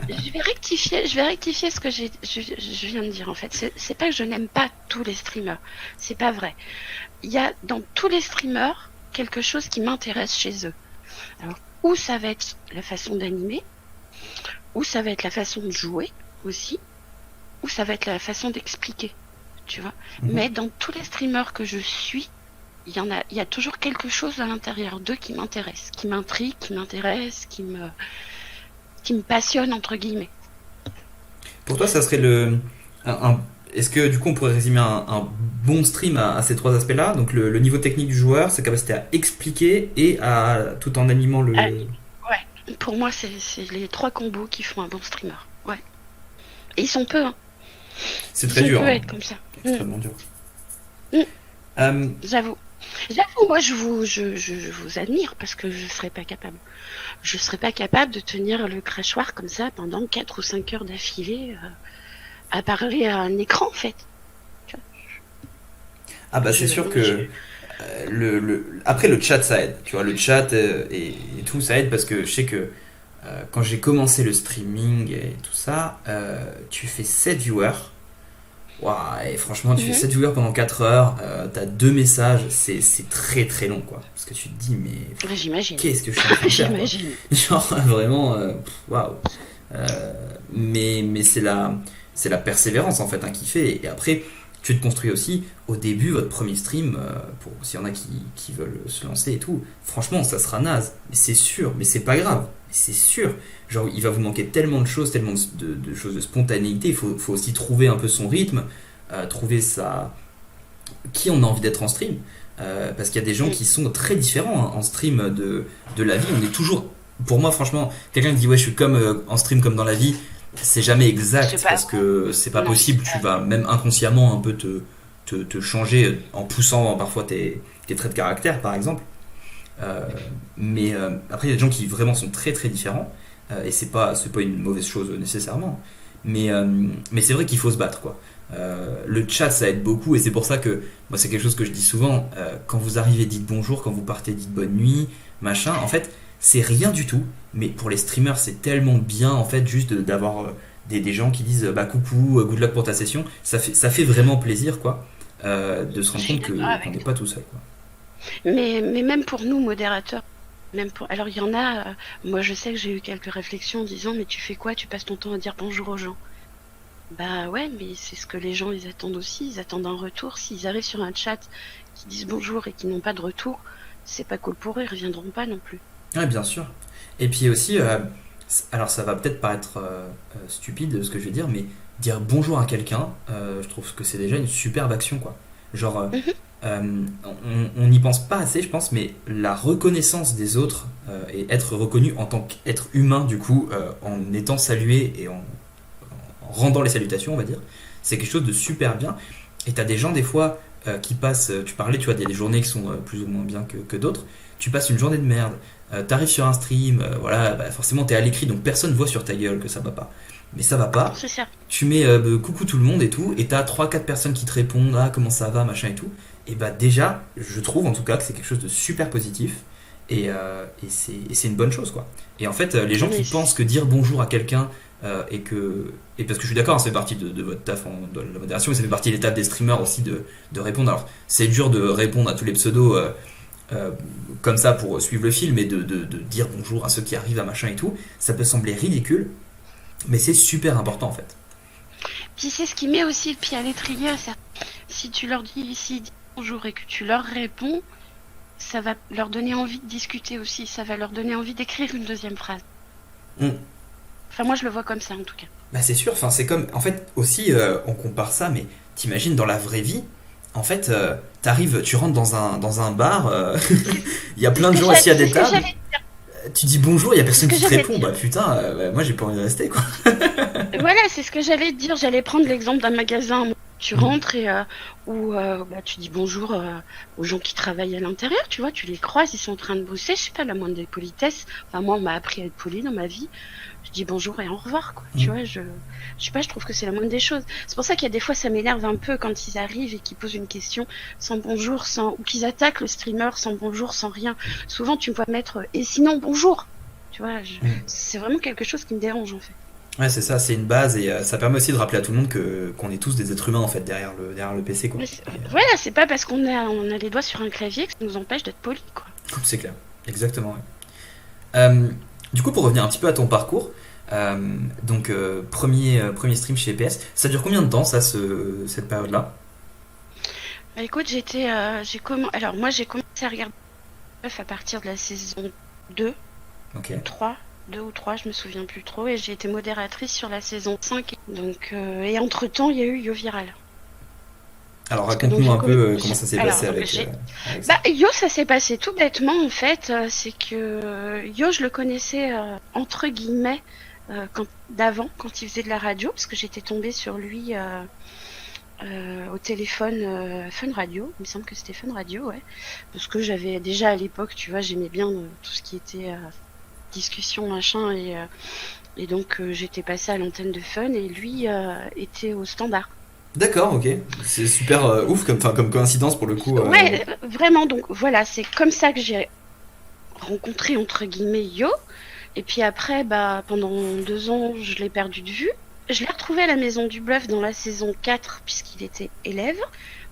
Je vais rectifier ce que je viens de dire en fait. C'est pas que je n'aime pas tous les streamers. C'est pas vrai. Il y a dans tous les streamers quelque chose qui m'intéresse chez eux. Alors, ou ça va être la façon d'animer, ou ça va être la façon de jouer aussi, ou ça va être la façon d'expliquer. Tu vois. Mais dans tous les streamers que je suis, il y a toujours quelque chose à l'intérieur d'eux qui m'intéresse, qui m'intrigue, qui m'intéresse, qui me passionne entre guillemets. Pour toi, ça serait est-ce que du coup on pourrait résumer un bon stream à ces trois aspects-là? Donc le niveau technique du joueur, sa capacité à expliquer et tout en animant le... Ouais, pour moi c'est les trois combos qui font un bon streamer. Ouais. Et ils sont peu, hein. C'est très dur. Ils peuvent hein. être comme ça. Extrêmement dur. J'avoue, moi je vous admire parce que je serais pas capable. Je serais pas capable de tenir le crachoir comme ça pendant 4 ou 5 heures d'affilée à parler à un écran en fait. Ah bah c'est sûr que après le chat ça aide, tu vois, le chat et tout ça aide parce que je sais que quand j'ai commencé le streaming et tout ça, tu fais 7 viewers. Waouh, et franchement, tu fais 7 viewers pendant 4 heures, t'as 2 messages, c'est très très long quoi. Parce que tu te dis, mais j'imagine. Qu'est-ce que je suis en train de faire quoi. J'imagine. Genre vraiment, waouh. Mais c'est la persévérance en fait qui fait. Et après, tu te construis aussi au début, votre premier stream, pour s'il y en a qui veulent se lancer et tout. Franchement, ça sera naze, mais c'est sûr, mais c'est pas grave. C'est sûr, genre il va vous manquer tellement de choses, tellement de choses de spontanéité. Il faut aussi trouver un peu son rythme, trouver qui on a envie d'être en stream, parce qu'il y a des gens qui sont très différents en stream de la vie. On est toujours, pour moi franchement, quelqu'un qui dit ouais je suis comme en stream comme dans la vie, c'est jamais exact parce que c'est pas possible. Tu vas même inconsciemment un peu te changer en poussant parfois tes traits de caractère par exemple. Mais après il y a des gens qui vraiment sont très très différents et c'est pas une mauvaise chose nécessairement, mais c'est vrai qu'il faut se battre quoi. Le chat ça aide beaucoup et c'est pour ça que moi c'est quelque chose que je dis souvent, quand vous arrivez dites bonjour, quand vous partez dites bonne nuit machin, en fait c'est rien du tout, mais pour les streamers c'est tellement bien en fait juste d'avoir des gens qui disent bah coucou, good luck pour ta session, ça fait vraiment plaisir quoi, de se rendre compte qu'on n'est pas tout seul quoi. Mais même pour nous modérateurs, alors il y en a, moi je sais que j'ai eu quelques réflexions en disant mais tu fais quoi, tu passes ton temps à dire bonjour aux gens. Bah ouais, mais c'est ce que les gens ils attendent aussi, ils attendent un retour. S'ils arrivent sur un chat qui disent bonjour et qui n'ont pas de retour, c'est pas cool pour eux, ils reviendront pas non plus. Ouais, bien sûr. Et puis aussi, alors ça va peut-être paraître stupide ce que je vais dire, mais dire bonjour à quelqu'un, je trouve que c'est déjà une superbe action quoi. Genre, on n'y pense pas assez je pense, mais la reconnaissance des autres et être reconnu en tant qu'être humain du coup, en étant salué et en rendant les salutations on va dire, c'est quelque chose de super bien. Et t'as des gens des fois qui passent, tu parlais, tu vois, des journées qui sont plus ou moins bien que d'autres, tu passes une journée de merde, t'arrives sur un stream, voilà, bah, forcément t'es à l'écrit, donc personne voit sur ta gueule que ça va pas. Mais ça va pas, C'est ça. tu mets coucou tout le monde et tout, et t'as 3-4 personnes qui te répondent, ah comment ça va, machin et tout, et bah déjà, je trouve en tout cas que c'est quelque chose de super positif, et c'est une bonne chose quoi. Et en fait, les gens qui Mais pensent que dire bonjour à quelqu'un, et parce que je suis d'accord, hein, ça fait partie de votre taf de la modération, mais ça fait partie de l'étape des streamers aussi de répondre. Alors c'est dur de répondre à tous les pseudos comme ça pour suivre le fil, mais de dire bonjour à ceux qui arrivent à machin et tout, ça peut sembler ridicule, mais c'est super important en fait. puis c'est ce qui met aussi le pied à l'étrier. Si tu leur dis ici bonjour et que tu leur réponds, ça va leur donner envie de discuter aussi. Ça va leur donner envie d'écrire une deuxième phrase. Mm. Enfin, moi, je le vois comme ça, en tout cas. Bah c'est sûr, enfin c'est comme, en fait aussi on compare ça, mais t'imagines dans la vraie vie, en fait t'arrives, tu rentres dans un bar, il y a plein de gens assis à des tables, tu dis bonjour, il y a personne C'est ce qui que te j'allais répond, dire. bah putain, moi j'ai pas envie de rester quoi. Voilà, c'est ce que j'allais te dire. J'allais prendre l'exemple d'un magasin. Tu rentres et où bah, tu dis bonjour aux gens qui travaillent à l'intérieur, tu vois, tu les croises, ils sont en train de bosser, je sais pas, la moindre des politesses. Enfin, moi, on m'a appris à être poli dans ma vie. Je dis bonjour et au revoir, quoi. Tu vois, je sais pas, je trouve que c'est la moindre des choses. C'est pour ça qu'il y a des fois, ça m'énerve un peu quand ils arrivent et qu'ils posent une question sans bonjour, ou qu'ils attaquent le streamer sans bonjour, sans rien. Souvent, tu me vois mettre et sinon bonjour. Tu vois, c'est vraiment quelque chose qui me dérange en fait. Ouais, c'est ça, c'est une base et ça permet aussi de rappeler à tout le monde qu'on est tous des êtres humains en fait derrière le PC quoi. Voilà, c'est pas parce on a les doigts sur un clavier que ça nous empêche d'être poli, quoi. C'est clair, exactement. Ouais. Du coup, pour revenir un petit peu à ton parcours, donc premier stream chez EPS, ça dure combien de temps ça, cette période-là? Bah écoute, alors moi j'ai commencé à regarder à partir de la saison 2, Ok. 3, 2 ou 3, je me souviens plus trop, et j'ai été modératrice sur la saison 5. Donc, et entre-temps, il y a eu Yo Viral. Alors Parce que donc, raconte-nous un peu j'ai- comment ça s'est alors, passé donc, avec ça. Bah, Yo, ça s'est passé tout bêtement en fait. C'est que Yo, je le connaissais entre guillemets d'avant, quand il faisait de la radio, parce que j'étais tombée sur lui au téléphone Fun Radio. Il me semble que c'était Fun Radio, ouais. Parce que j'avais déjà à l'époque, tu vois, j'aimais bien tout ce qui était discussion, machin, et donc j'étais passée à l'antenne de Fun et lui était au standard. D'accord, ok. C'est super ouf comme coïncidence pour le coup. Ouais, vraiment, donc voilà, c'est comme ça que j'ai rencontré entre guillemets Yo. Et puis après, bah, pendant 2 ans, je l'ai perdu de vue. Je l'ai retrouvé à la Maison du Bluff dans la saison 4, puisqu'il était élève.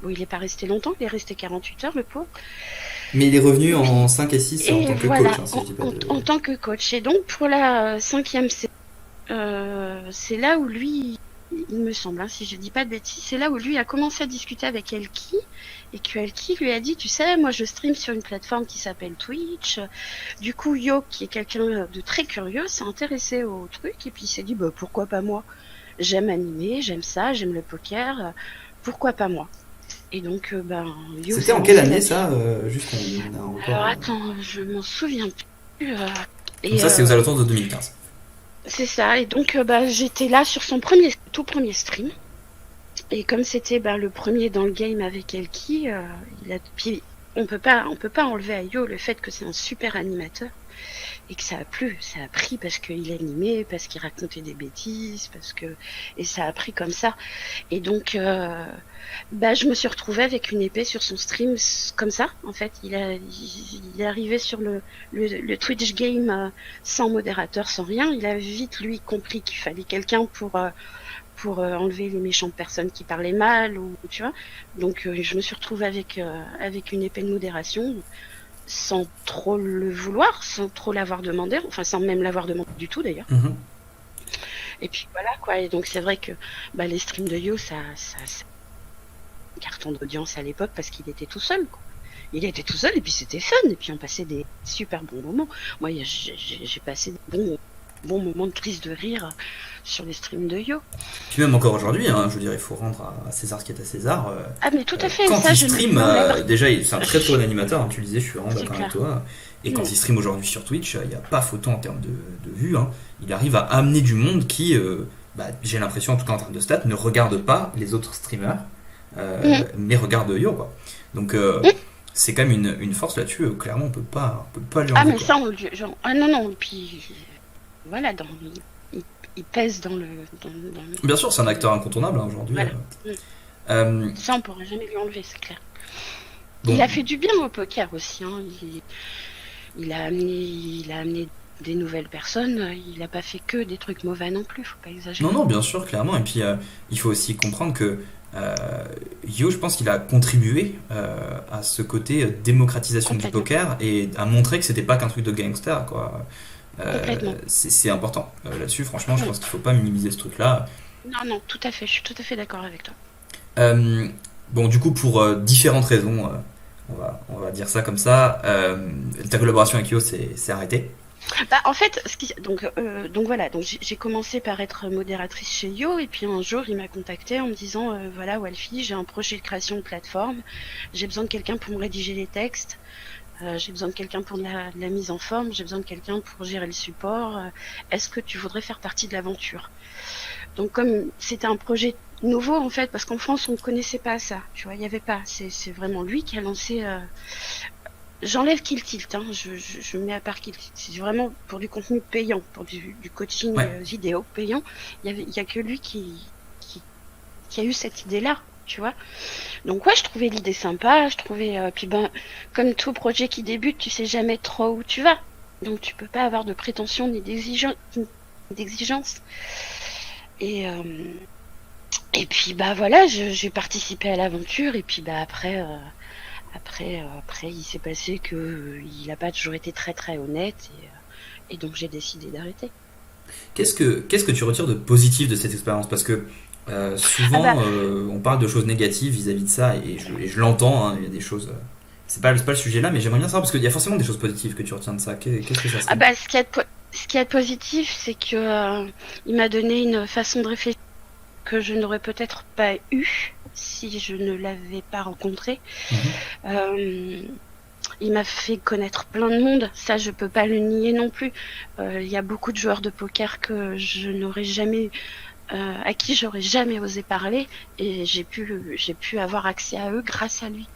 Bon, il n'est pas resté longtemps, il est resté 48 heures, le pauvre. Mais il est revenu en 5 et 6 en Et tant que voilà, coach, hein, si je dis pas de... en tant que coach. Et donc, pour la 5e saison, c'est là où lui, il me semble, hein, si je dis pas de bêtises, c'est là où lui a commencé à discuter avec Elki, et que Elki lui a dit, tu sais, moi je stream sur une plateforme qui s'appelle Twitch. Du coup, Yo, qui est quelqu'un de très curieux, s'est intéressé au truc, et puis il s'est dit, bah, pourquoi pas moi? J'aime animer, j'aime ça, j'aime le poker, pourquoi pas moi? Et donc, ben, Yo C'était s'est en quelle lancé année là-dessus. ça Juste on a un report. Alors attends, je m'en souviens plus. Donc Et ça c'est aux alentours de 2015. c'est ça. Et donc, bah, j'étais là sur son tout premier stream. Et comme c'était bah, le premier dans le game avec Elki, puis on peut pas enlever à Yo le fait que c'est un super animateur et que ça a plu, ça a pris parce qu'il animait, parce qu'il racontait des bêtises, et ça a pris comme ça. Et donc, bah, je me suis retrouvée avec une épée sur son stream comme ça. En fait, il est arrivé sur le Twitch game sans modérateur, sans rien. Il a vite lui compris qu'il fallait quelqu'un pour enlever les méchantes personnes qui parlaient mal, ou tu vois. Donc je me suis retrouvée avec une épée de modération, sans trop le vouloir, sans trop l'avoir demandé, enfin sans même l'avoir demandé du tout d'ailleurs. Mhm. Et puis voilà quoi. Et donc c'est vrai que bah, les streams de Yo, ça carton d'audience à l'époque parce qu'il était tout seul, quoi. Il était tout seul et puis c'était fun, et puis on passait des super bons moments. Moi j'ai passé des bons moments de prise de rire sur les streams de Yo. Puis même encore aujourd'hui, hein, je veux dire, il faut rendre à César ce qui est à César. Ah mais tout à fait, Quand ça il je stream, n'enlève déjà c'est un très bon animateur, hein, tu le disais, je suis vraiment C'est d'accord avec clair. toi. Et quand Mm. il stream aujourd'hui sur Twitch, il n'y a pas photo en termes de vues. Hein. Il arrive à amener du monde qui, bah, j'ai l'impression en tout cas en termes de stats, ne regarde pas les autres streamers. mais regarde Yo, quoi. Donc, c'est quand même une force là-dessus. Clairement, on peut pas lui Ah, enlever, mais quoi. ça, ah non, non, puis voilà, il pèse Bien sûr, c'est un acteur incontournable, hein, aujourd'hui. voilà. Mm. Euh, Ça, on pourra jamais lui enlever, c'est clair. Il bon, a fait du bien au poker aussi, hein. Il a amené des nouvelles personnes. Il n'a pas fait que des trucs mauvais non plus, faut pas non, exagérer. non, bien sûr, clairement. Et puis, il faut aussi comprendre que Yo, je pense qu'il a contribué à ce côté démocratisation du Complètement. poker et à montrer que c'était pas qu'un truc de gangster, quoi. Complètement. C'est important. Là-dessus, franchement, je Mm. pense qu'il faut pas minimiser ce truc-là. Non, non, tout à fait. Je suis tout à fait d'accord avec toi. Euh, bon, du coup, pour différentes raisons, on va dire ça comme ça, ta collaboration avec Yo c'est arrêté. Bah, en fait, donc voilà, donc j'ai commencé par être modératrice chez Yo, et puis un jour il m'a contacté en me disant voilà Walfie, j'ai un projet de création de plateforme, j'ai besoin de quelqu'un pour me rédiger les textes, j'ai besoin de quelqu'un pour de la mise en forme, j'ai besoin de quelqu'un pour gérer le support, est-ce que tu voudrais faire partie de l'aventure? Donc comme c'était un projet nouveau en fait, parce qu'en France on ne connaissait pas ça, tu vois, il n'y avait pas, c'est vraiment lui qui a lancé. J'enlève Kill Tilt, hein, je mets à part Kill Tilt. C'est vraiment pour du contenu payant, pour du coaching Ouais. vidéo payant. Il y a que lui qui a eu cette idée-là, tu vois. Donc ouais, je trouvais l'idée sympa, je trouvais... puis ben, comme tout projet qui débute, tu sais jamais trop où tu vas. Donc tu peux pas avoir de prétention ni d'exigence. Et, euh, et puis bah voilà, j'ai participé à l'aventure, et puis bah après, il s'est passé que il n'a pas toujours été très très honnête, et donc j'ai décidé d'arrêter. Qu'est-ce que tu retires de positif de cette expérience? Parce que Ah bah, souvent, on parle de choses négatives vis-à-vis de ça, et je l'entends, hein, il y a des choses. C'est pas le sujet là, mais j'aimerais bien savoir, parce qu'il y a forcément des choses positives que tu retiens de ça. Qu'est-ce que ça ah serait? bah, ce qui est positif, c'est que il m'a donné une façon de réfléchir que je n'aurais peut-être pas eu si je ne l'avais pas rencontré. Mhm. Euh, il m'a fait connaître plein de monde, ça je peux pas le nier non plus. Il y a beaucoup de joueurs de poker que je n'aurais jamais à qui j'aurais jamais osé parler, et j'ai pu avoir accès à eux grâce à lui.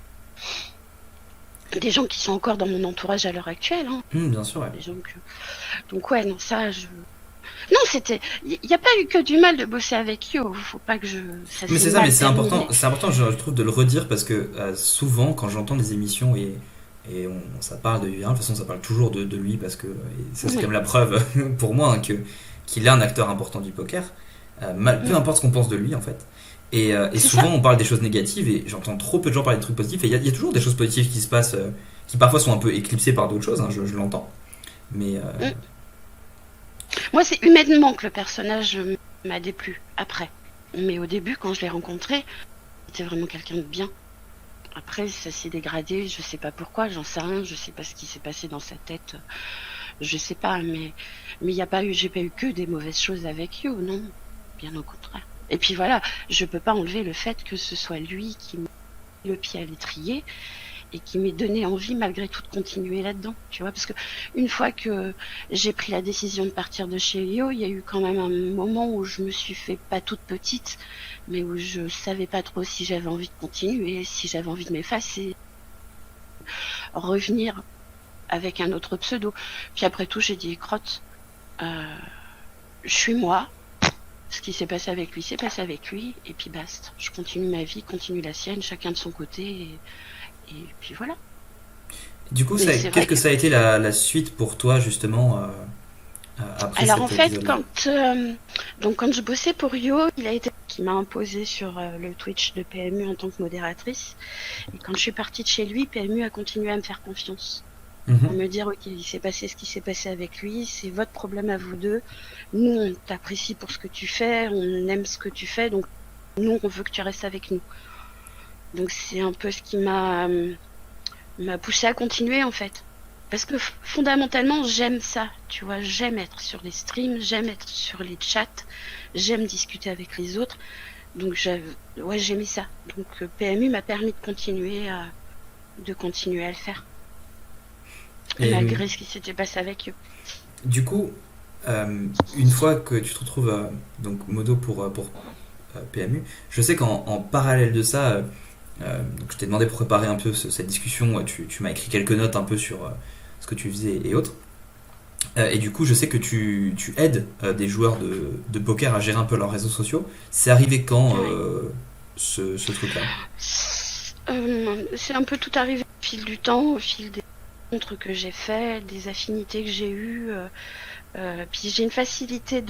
Des gens qui sont encore dans mon entourage à l'heure actuelle, hein. Bien sûr, ouais. Des gens Donc ouais, non, non, il n'y a pas eu que du mal de bosser avec Yo, faut pas que ça Mais s'est c'est ça, mais mal c'est important, terminé. c'est important, je trouve, de le redire parce que souvent, quand j'entends des émissions et ça parle de Vivien, de toute façon, ça parle toujours de lui parce que et ça, c'est quand Oui. même la preuve pour moi, hein, qu'il est un acteur important du poker, peu Mm. importe ce qu'on pense de lui en fait. Et C'est ça. souvent, on parle des choses négatives et j'entends trop peu de gens parler de trucs positifs. Et il y a toujours des choses positives qui se passent, qui parfois sont un peu éclipsées par d'autres choses, hein, je l'entends. Mais Mm. Moi, c'est humainement que le personnage m'a déplu après. Mais au début, quand je l'ai rencontré, c'était vraiment quelqu'un de bien. Après, ça s'est dégradé, je sais pas pourquoi, j'en sais rien, je sais pas ce qui s'est passé dans sa tête, je sais pas, mais j'ai pas eu que des mauvaises choses avec Yo, non, bien au contraire. Et puis voilà, je peux pas enlever le fait que ce soit lui qui m'a mis le pied à l'étrier et qui m'ait donné envie malgré tout de continuer là-dedans, tu vois, parce que une fois que j'ai pris la décision de partir de chez Yo, il y a eu quand même un moment où je me suis fait pas toute petite, mais où je savais pas trop si j'avais envie de continuer, si j'avais envie de m'effacer, revenir avec un autre pseudo. Puis après tout, j'ai dit, crotte, euh, je suis moi. Ce qui s'est passé avec lui, s'est passé avec lui, et puis basta. Je continue ma vie, continue la sienne, chacun de son côté, et puis voilà. du coup, Mais c'est qu'est-ce vrai que que ça a été la suite pour toi justement après Alors en cet fait, épisode-là? quand je bossais pour Yo, il a été qui m'a imposé sur le Twitch de PMU en tant que modératrice. Et quand je suis partie de chez lui, PMU a continué à me faire confiance. À Mhm. me dire, ok, il s'est passé ce qui s'est passé avec lui, c'est votre problème à vous deux. Nous, on t'apprécie pour ce que tu fais, on aime ce que tu fais, donc nous, on veut que tu restes avec nous. Donc c'est un peu ce qui m'a poussé à continuer en fait. Parce que fondamentalement, j'aime ça, tu vois, j'aime être sur les streams, j'aime être sur les chats, j'aime discuter avec les autres. Donc ouais, j'aimais ça. Donc PMU m'a permis de continuer à le faire, Et malgré ce qui s'était passé avec eux. du coup, une fois que tu te retrouves donc modo pour PMU. Je sais qu'en parallèle de ça, donc je t'ai demandé pour préparer un peu cette discussion, tu m'as écrit quelques notes un peu sur ce que tu faisais et autres. Et du coup, je sais que tu aides des joueurs de poker à gérer un peu leurs réseaux sociaux. C'est arrivé quand Ouais. ce truc-là? C'est un peu tout arrivé au fil du temps, au fil des rencontres que j'ai faites, des affinités que j'ai eues. Puis j'ai une facilité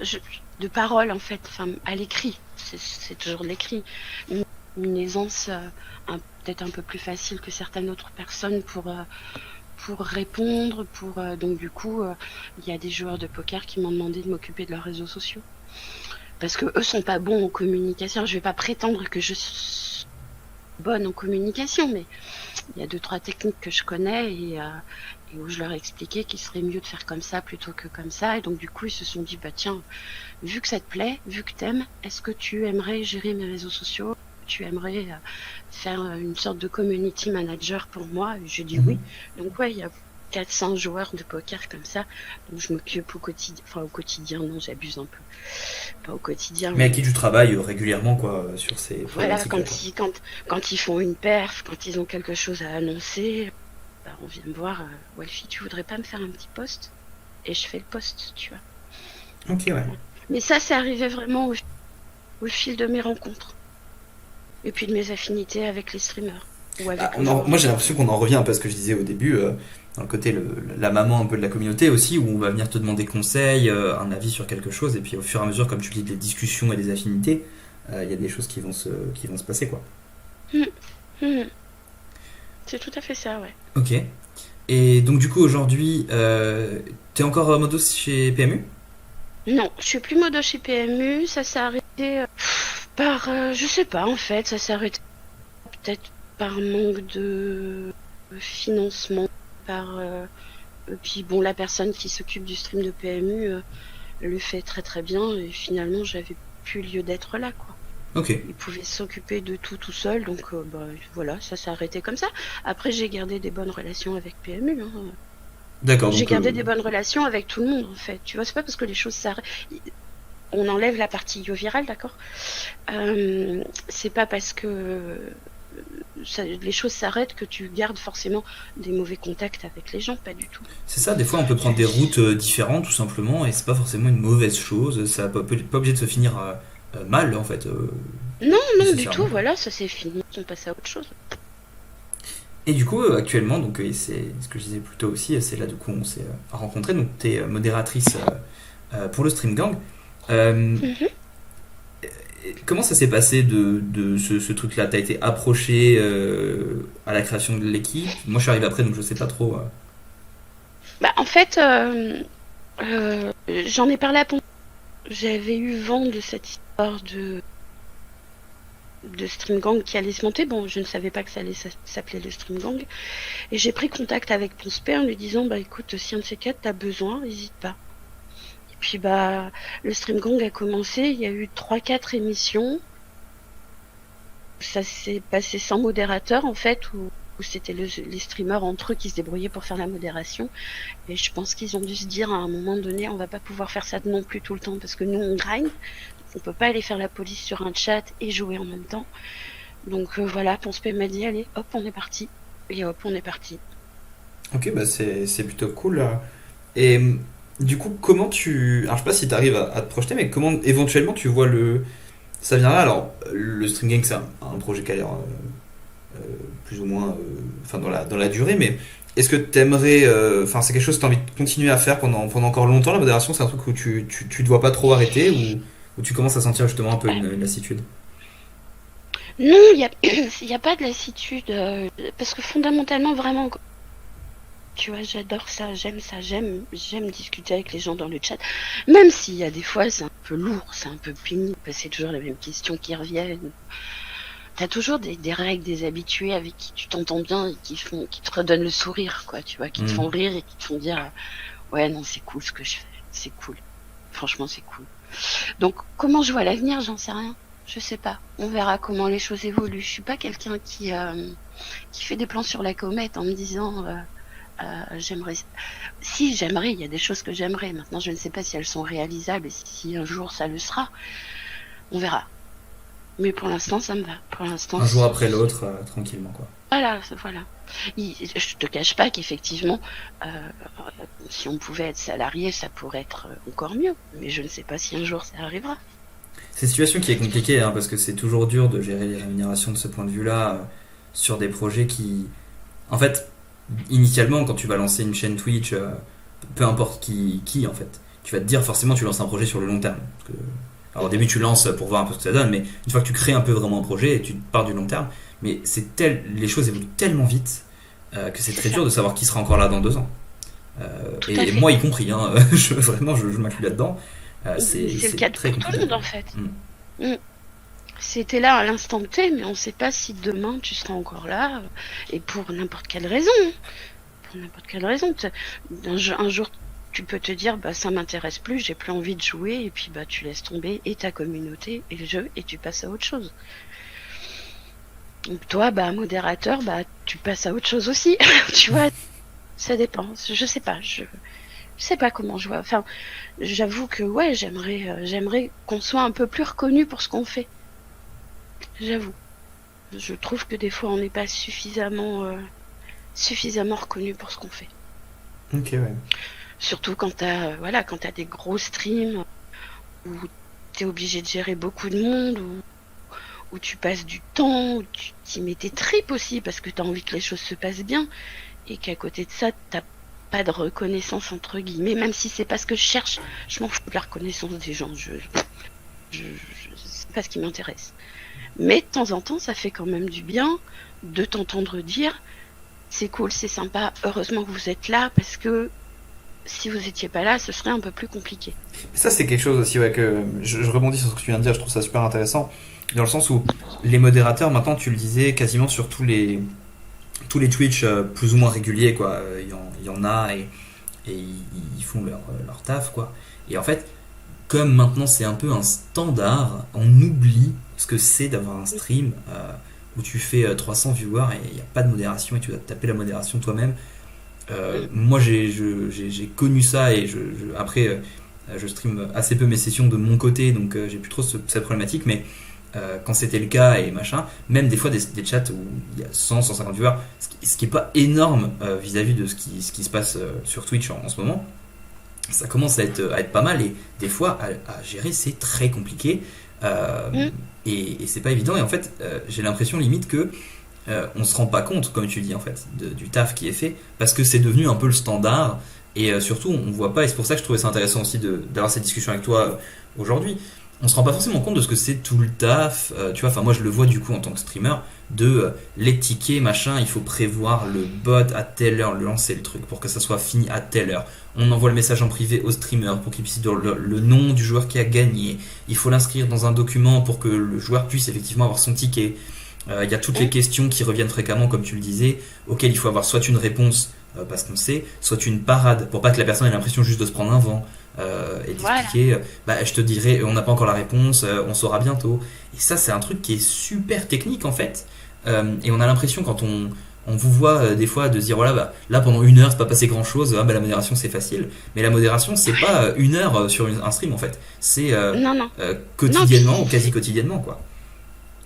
je- de parole en fait, enfin, à l'écrit. C'est toujours de l'écrit. Une aisance peut-être un peu plus facile que certaines autres personnes pour répondre. Donc du coup, il y a des joueurs de poker qui m'ont demandé de m'occuper de leurs réseaux sociaux. Parce que eux sont pas bons en communication. Je vais pas prétendre que je suis bonne en communication, mais il y a 2-3 techniques que je connais et où je leur ai expliqué qu'il serait mieux de faire comme ça plutôt que comme ça. Et donc du coup, ils se sont dit, bah tiens, vu que ça te plaît, vu que t'aimes, est-ce que tu aimerais gérer mes réseaux sociaux? Tu aimerais faire une sorte de community manager pour moi? Et j'ai dit oui. Donc ouais, il y a 400 joueurs de poker comme ça, donc je m'occupe au quotidien, non, j'abuse un peu. Pas au quotidien, Mais à mais qui tu travailles régulièrement quoi, sur ces voilà, problématiques-là, quoi. quand ils font une perf, quand ils ont quelque chose à annoncer, bah, on vient me voir, Walfie, tu voudrais pas me faire un petit post? Et je fais le post, tu vois. Ok, ouais. Voilà. Mais ça, c'est arrivé vraiment au fil de mes rencontres. Et puis de mes affinités avec les streamers. Ou Ah, avec le joueur moi de j'ai l'impression poker. qu'on en revient un peu à ce que je disais au début, dans le côté la maman un peu de la communauté aussi, où on va venir te demander conseil, un avis sur quelque chose, et puis au fur et à mesure, comme tu dis, des discussions et des affinités, il y a des choses qui vont se passer, quoi. Hum, hum. C'est tout à fait ça, ouais. Ok. Et donc du coup aujourd'hui, t'es encore modos chez PMU? Non, je suis plus modo chez PMU, ça s'est arrêté par, je sais pas en fait, ça s'est arrêté peut-être par manque de financement, puis bon, la personne qui s'occupe du stream de PMU le fait très très bien et finalement j'avais plus lieu d'être là quoi. Ok. Il pouvait s'occuper de tout seul, donc bah, voilà, ça s'est arrêté comme ça. Après j'ai gardé des bonnes relations avec PMU, hein. D'accord, J'ai donc gardé des bonnes relations avec tout le monde en fait. Tu vois, c'est pas parce que les choses s'arrêtent. On enlève la partie yo-virale, d'accord. C'est pas parce que les choses s'arrêtent que tu gardes forcément des mauvais contacts avec les gens, pas du tout. c'est ça, des fois on peut prendre des routes différentes tout simplement, et c'est pas forcément une mauvaise chose, ça pas obligé de se finir mal en fait, Non, non, du tout, nécessairement. voilà, ça c'est fini, on passe à autre chose. Et du coup, actuellement, donc c'est ce que je disais plus tôt aussi, c'est là du coup on s'est rencontrés, donc tu es modératrice pour le Stream Gang. Euh, Mhm. Comment ça s'est passé de ce truc-là? T'as été approché à la création de l'équipe? Moi je suis arrivé après donc je sais pas trop. Bah, en fait, j'en ai parlé à Pont. J'avais eu vent de cette histoire de Stream Gang qui allait se monter. Bon, je ne savais pas que ça allait s'appeler le Stream Gang. Et j'ai pris contact avec Ponce en lui disant, bah écoute, si un de ces quatre t'as besoin, n'hésite pas. Et puis bah, le Stream Gang a commencé, il y a eu 3-4 émissions. Ça s'est passé sans modérateur en fait, où c'était les streamers entre eux qui se débrouillaient pour faire la modération. Et je pense qu'ils ont dû se dire à un moment donné, on va pas pouvoir faire ça non plus tout le temps parce que nous on grind. On peut pas aller faire la police sur un chat et jouer en même temps. Donc voilà, Ponce m'a dit, allez, hop, on est parti. Et hop, on est parti. Ok, bah c'est plutôt cool, là. Et du coup, comment tu... Alors, je sais pas si tu arrives à te projeter, mais comment éventuellement tu vois le... Ça viendra. Alors, le String Gang, c'est un projet qui a l'air plus ou moins enfin, dans la durée, mais est-ce que t'aimerais... Enfin, c'est quelque chose que tu as envie de continuer à faire pendant encore longtemps, la modération? C'est un truc où tu te vois pas trop arrêter, ou où tu commences à sentir justement un peu une lassitude? Non, il y a, y a pas de lassitude. Parce que fondamentalement, vraiment, tu vois, j'adore ça, j'aime discuter avec les gens dans le chat. Même s'il y a des fois, c'est un peu lourd, c'est un peu pénible, parce que c'est toujours les mêmes questions qui reviennent. T'as toujours des règles, des habitués avec qui tu t'entends bien et qui te redonnent le sourire, quoi, tu vois, qui te font rire et qui te font dire, ouais, non, c'est cool ce que je fais, c'est cool. Franchement, c'est cool. Donc, comment je vois l'avenir, j'en sais rien. Je sais pas. On verra comment les choses évoluent. Je suis pas quelqu'un qui fait des plans sur la comète en me disant j'aimerais. Si j'aimerais, il y a des choses que j'aimerais. Maintenant, je ne sais pas si elles sont réalisables et si un jour ça le sera. On verra. Mais pour l'instant, ça me va. Pour l'instant, Un jour après l'autre, tranquillement, quoi. voilà, voilà. Je te cache pas qu'effectivement, si on pouvait être salarié, ça pourrait être encore mieux. Mais je ne sais pas si un jour ça arrivera. C'est une situation qui est compliquée, hein, parce que c'est toujours dur de gérer les rémunérations de ce point de vue-là, sur des projets qui... En fait, initialement, quand tu vas lancer une chaîne Twitch, peu importe qui, en fait, tu vas te dire forcément tu lances un projet sur le long terme. Parce que, alors au début tu lances pour voir un peu ce que ça donne, mais une fois que tu crées un peu vraiment un projet, tu pars du long terme. Mais les choses évoluent tellement vite que c'est très dur de savoir qui sera encore là dans 2 ans. Tout à Et fait. moi y compris, hein, vraiment je m'inclus là-dedans. C'est le C'est cas très pour tout le compliqué. monde en fait. Mm. Mm. C'était là à l'instant T, mais on ne sait pas si demain tu seras encore là, et pour n'importe quelle raison. Hein. Pour n'importe quelle raison. Un jour, tu peux te dire, bah ça m'intéresse plus, j'ai plus envie de jouer, et puis bah tu laisses tomber et ta communauté et le jeu, et tu passes à autre chose. Donc toi, bah modérateur, bah tu passes à autre chose aussi. Tu vois, ça dépend. Je sais pas. Je sais pas comment je vois. Enfin, j'avoue que ouais, j'aimerais qu'on soit un peu plus reconnu pour ce qu'on fait. J'avoue. Je trouve que des fois on n'est pas suffisamment reconnu pour ce qu'on fait. Ok, ouais. Surtout quand quand t'as des gros streams où t'es obligé de gérer beaucoup de monde, où tu passes du temps, où tu t'y mets tes tripes aussi parce que t'as envie que les choses se passent bien et qu'à côté de ça t'as pas de reconnaissance entre guillemets, même si c'est pas ce que je cherche. Je m'en fous de la reconnaissance des gens. C'est pas ce qui m'intéresse. Mais de temps en temps, ça fait quand même du bien de t'entendre dire c'est cool, c'est sympa, heureusement que vous êtes là parce que si vous étiez pas là, ce serait un peu plus compliqué. Ça, c'est quelque chose aussi, ouais, que je rebondis sur ce que tu viens de dire, je trouve ça super intéressant, dans le sens où les modérateurs, maintenant, tu le disais, quasiment sur tous les Twitch plus ou moins réguliers, quoi. Il y en a et ils font leur taf, quoi. Et en fait, comme maintenant c'est un peu un standard, on oublie ce que c'est d'avoir un stream où tu fais 300 viewers et il n'y a pas de modération et tu dois te taper la modération toi-même. Moi j'ai connu ça et après je stream assez peu mes sessions de mon côté, donc j'ai plus trop cette problématique, mais quand c'était le cas et machin, même des fois des chats où il y a 100-150 viewers, ce qui est pas énorme vis-à-vis de ce qui se passe sur Twitch en ce moment, ça commence à être pas mal et des fois à gérer c'est très compliqué. Euh, Mm. et c'est pas évident et en fait j'ai l'impression limite que on se rend pas compte, comme tu dis en fait, du taf qui est fait parce que c'est devenu un peu le standard et surtout on voit pas, et c'est pour ça que je trouvais ça intéressant aussi d'avoir cette discussion avec toi aujourd'hui. On se rend pas forcément compte de ce que c'est tout le taf, tu vois. Enfin, moi je le vois du coup en tant que streamer, de les tickets machin, il faut prévoir le bot à telle heure, lancer le truc pour que ça soit fini à telle heure. On envoie le message en privé au streamer pour qu'il puisse dire le nom du joueur qui a gagné. Il faut l'inscrire dans un document pour que le joueur puisse effectivement avoir son ticket. Il y a toutes les questions qui reviennent fréquemment, comme tu le disais, auxquelles il faut avoir soit une réponse parce qu'on sait, soit une parade pour pas que la personne ait l'impression juste de se prendre un vent et Voilà. d'expliquer bah, je te dirai, on n'a pas encore la réponse, on saura bientôt. Et ça, c'est un truc qui est super technique en fait. Et on a l'impression quand on vous voit des fois de se dire voilà, bah, là pendant 1 heure, c'est pas passé grand chose, bah, la modération c'est facile. Mais la modération, c'est pas 1 heure sur un stream en fait. C'est Non, non. Non, quotidiennement ou quasi quotidiennement quoi.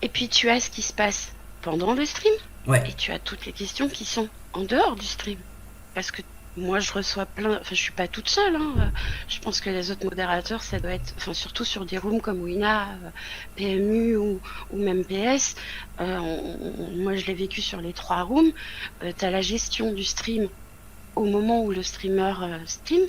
et puis tu as ce qui se passe pendant le stream Ouais. et tu as toutes les questions qui sont en dehors du stream. Parce que moi je reçois plein, enfin je suis pas toute seule, hein. Je pense que les autres modérateurs ça doit être, enfin surtout sur des rooms comme Wina, PMU ou même PS, moi je l'ai vécu sur les 3 rooms, t'as la gestion du stream au moment où le streamer stream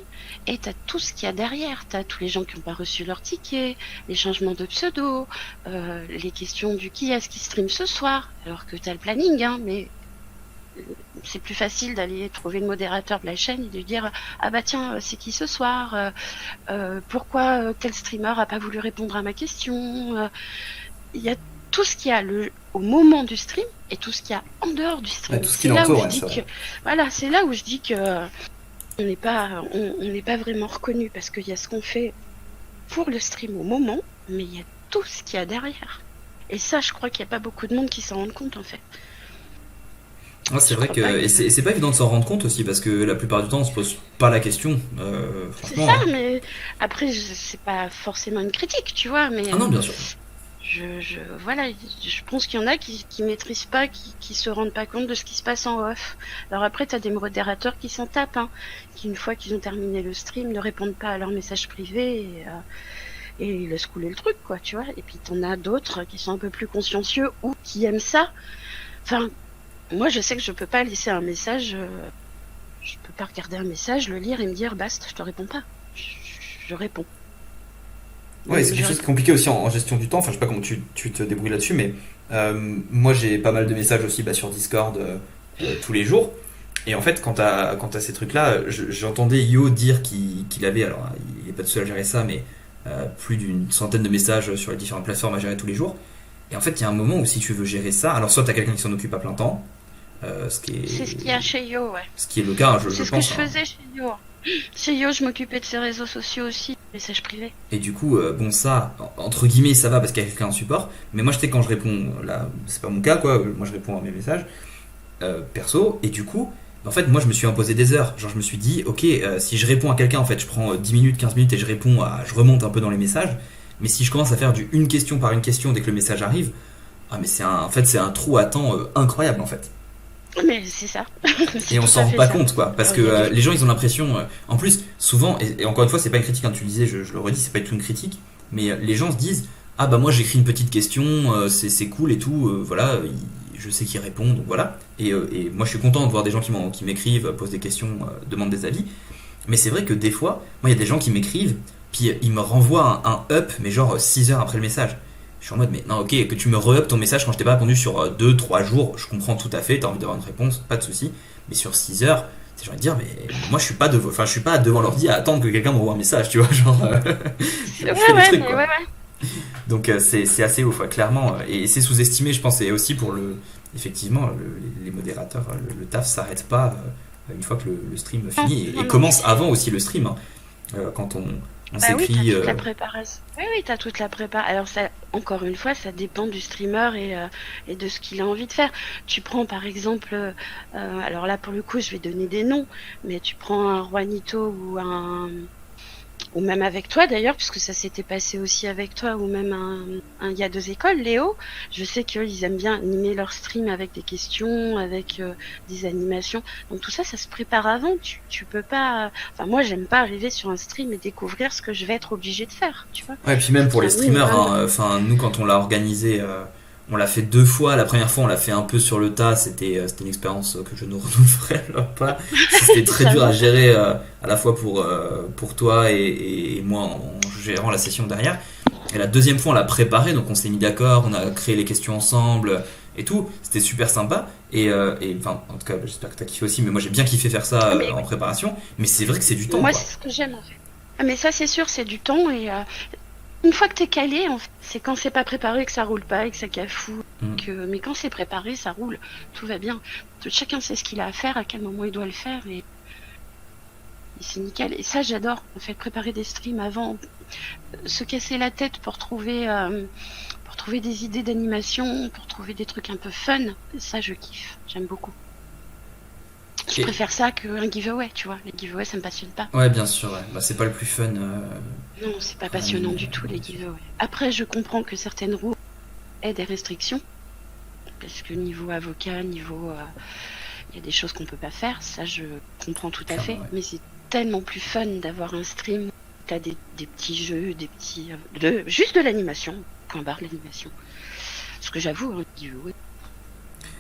et t'as tout ce qu'il y a derrière, t'as tous les gens qui n'ont pas reçu leur ticket, les changements de pseudo, les questions du qui est-ce qui stream ce soir, alors que t'as le planning, hein, mais c'est plus facile d'aller trouver le modérateur de la chaîne et de lui dire ah bah tiens c'est qui ce soir, pourquoi tel streamer a pas voulu répondre à ma question. Il y a tout ce qu'il y a au moment du stream et tout ce qu'il y a en dehors du stream. Ouais, tout ce qui C'est là où l'entoure, je ouais, dis c'est que vrai. voilà, c'est là où je dis que on n'est pas vraiment reconnu parce qu'il y a ce qu'on fait pour le stream au moment, mais il y a tout ce qu'il y a derrière. Et ça, je crois qu'il n'y a pas beaucoup de monde qui s'en rendent compte en fait. Ouais, c'est Je vrai crois que pas et que... c'est pas évident de s'en rendre compte aussi parce que la plupart du temps on se pose pas la question, C'est ça, franchement, hein. mais après, c'est pas forcément une critique, tu vois, mais Ah non, bien sûr. voilà, je pense qu'il y en a qui maîtrisent pas, qui se rendent pas compte de ce qui se passe en off. Alors après, t'as des modérateurs qui s'en tapent, hein, qui une fois qu'ils ont terminé le stream ne répondent pas à leurs messages privés et ils laissent couler le truc, quoi, tu vois. Et puis t'en as d'autres qui sont un peu plus consciencieux ou qui aiment ça. Enfin, moi, je sais que je peux pas laisser un message, je peux pas regarder un message, le lire et me dire basta, je te réponds pas. Je réponds. Ouais, c'est quelque Je chose qui est réponds. compliqué aussi en gestion du temps. Enfin, je sais pas comment tu te débrouilles là-dessus, mais moi j'ai pas mal de messages aussi sur Discord tous les jours. Et en fait, quand t'as ces trucs-là, j'entendais Yo dire qu'il avait, alors il est pas tout seul à gérer ça, mais plus d'une centaine de messages sur les différentes plateformes à gérer tous les jours. Et en fait, il y a un moment où si tu veux gérer ça, alors soit t'as quelqu'un qui s'en occupe à plein temps, C'est ce qu'il y a chez Yo, ouais. ce qui est le cas, hein, je C'est ce que pense, je hein. faisais chez Yo. Chez Yo, je m'occupais de ses réseaux sociaux aussi, messages privés. Et du coup, bon, ça, entre guillemets, ça va parce qu'il y a quelqu'un en support. Mais moi, je sais quand je réponds, là, c'est pas mon cas, quoi. Moi, je réponds à mes messages perso. Et du coup, en fait, moi, je me suis imposé des heures. Genre, je me suis dit, ok, si je réponds à quelqu'un, en fait, je prends 10 minutes, 15 minutes et je remonte un peu dans les messages. Mais si je commence à faire du une question par une question dès que le message arrive, ah, mais en fait, c'est un trou à temps incroyable, en fait. Mais c'est ça. C'est Et on tout s'en à rend fait pas ça. compte, quoi, parce Alors, que il y a des... les gens ils ont l'impression, en plus souvent, et encore une fois c'est pas une critique, hein, tu le disais, je le redis, c'est pas du tout une critique, mais les gens se disent ah bah moi j'écris une petite question, c'est cool et tout, voilà, je sais qu'il répond, donc voilà, et moi je suis content de voir des gens qui m'écrivent, posent des questions, demandent des avis, mais c'est vrai que des fois, moi il y a des gens qui m'écrivent, puis ils me renvoient un up, mais genre 6 heures après le message. Je suis en mode, mais non, ok, que tu me re-up ton message quand je t'ai pas répondu sur 2-3 jours, je comprends tout à fait, t'as envie d'avoir une réponse, pas de souci. Mais sur 6 heures, j'ai envie de dire, mais moi je suis pas devant l'ordi à attendre que quelqu'un m'envoie un message, tu vois, genre, Ouais, je fais des ouais, trucs, mais quoi. ouais, ouais. Donc c'est assez ouf, ouais, clairement, et c'est sous-estimé, je pense, et aussi pour effectivement, les modérateurs, le taf s'arrête pas une fois que le stream Non, finit, et non, non, mais commence c'est... avant aussi le stream, hein. Quand on Bah oui, t'as s'écrit, toute la préparation. Oui, oui, t'as toute la préparation. Alors ça, encore une fois, ça dépend du streamer et de ce qu'il a envie de faire. Tu prends par exemple, alors là pour le coup, je vais donner des noms, mais tu prends un Juanito ou même avec toi d'ailleurs, puisque ça s'était passé aussi avec toi, ou même un Il y a deux écoles, Léo. Je sais qu'ils aiment bien animer leur stream avec des questions, avec des animations. Donc tout ça, ça se prépare avant. Tu peux pas. Enfin, moi, j'aime pas arriver sur un stream et découvrir ce que je vais être obligée de faire, tu vois. ouais, et puis même Faut pour qu'il les y ait un streamers, minimum. hein, enfin nous quand on l'a organisé, on l'a fait 2 fois. La première fois, on l'a fait un peu sur le tas. C'était une expérience que je ne renouvellerai pas. C'était très dur à Totalement. gérer à la fois pour toi et moi en gérant la session derrière. Et la deuxième fois, on l'a préparé, donc on s'est mis d'accord, on a créé les questions ensemble et tout. C'était super sympa. Enfin, en tout cas, j'espère que t'as kiffé aussi. Mais moi, j'ai bien kiffé faire ça Ah, mais en oui. préparation. Mais c'est vrai que c'est du temps, Moi, quoi. c'est ce que j'aime en fait. Ah, mais ça, c'est sûr, c'est du temps et une fois que t'es calé, en fait, c'est quand c'est pas préparé que ça roule pas et que ça cafoue. Mm. Mais quand c'est préparé, ça roule, tout va bien. Chacun sait ce qu'il a à faire, à quel moment il doit le faire et c'est nickel. Et ça, j'adore. En fait, préparer des streams avant, se casser la tête pour trouver des idées d'animation, pour trouver des trucs un peu fun. Ça, je kiffe. J'aime beaucoup. Je Et, préfère ça qu'un giveaway, tu vois. Les giveaways, ça me passionne pas. ouais, bien sûr, ouais. Bah, c'est pas le plus fun Non, c'est pas à passionnant animer, du tout, les bien sûr. giveaways. Après, je comprends que certaines roues aient des restrictions. Parce que niveau avocat, il y a des choses qu'on peut pas faire. Ça, je comprends tout à Clairement, fait. ouais. Mais c'est tellement plus fun d'avoir un stream où t'as des petits jeux, des petits... juste de l'animation. Point barre l'animation. Parce que j'avoue, un giveaway,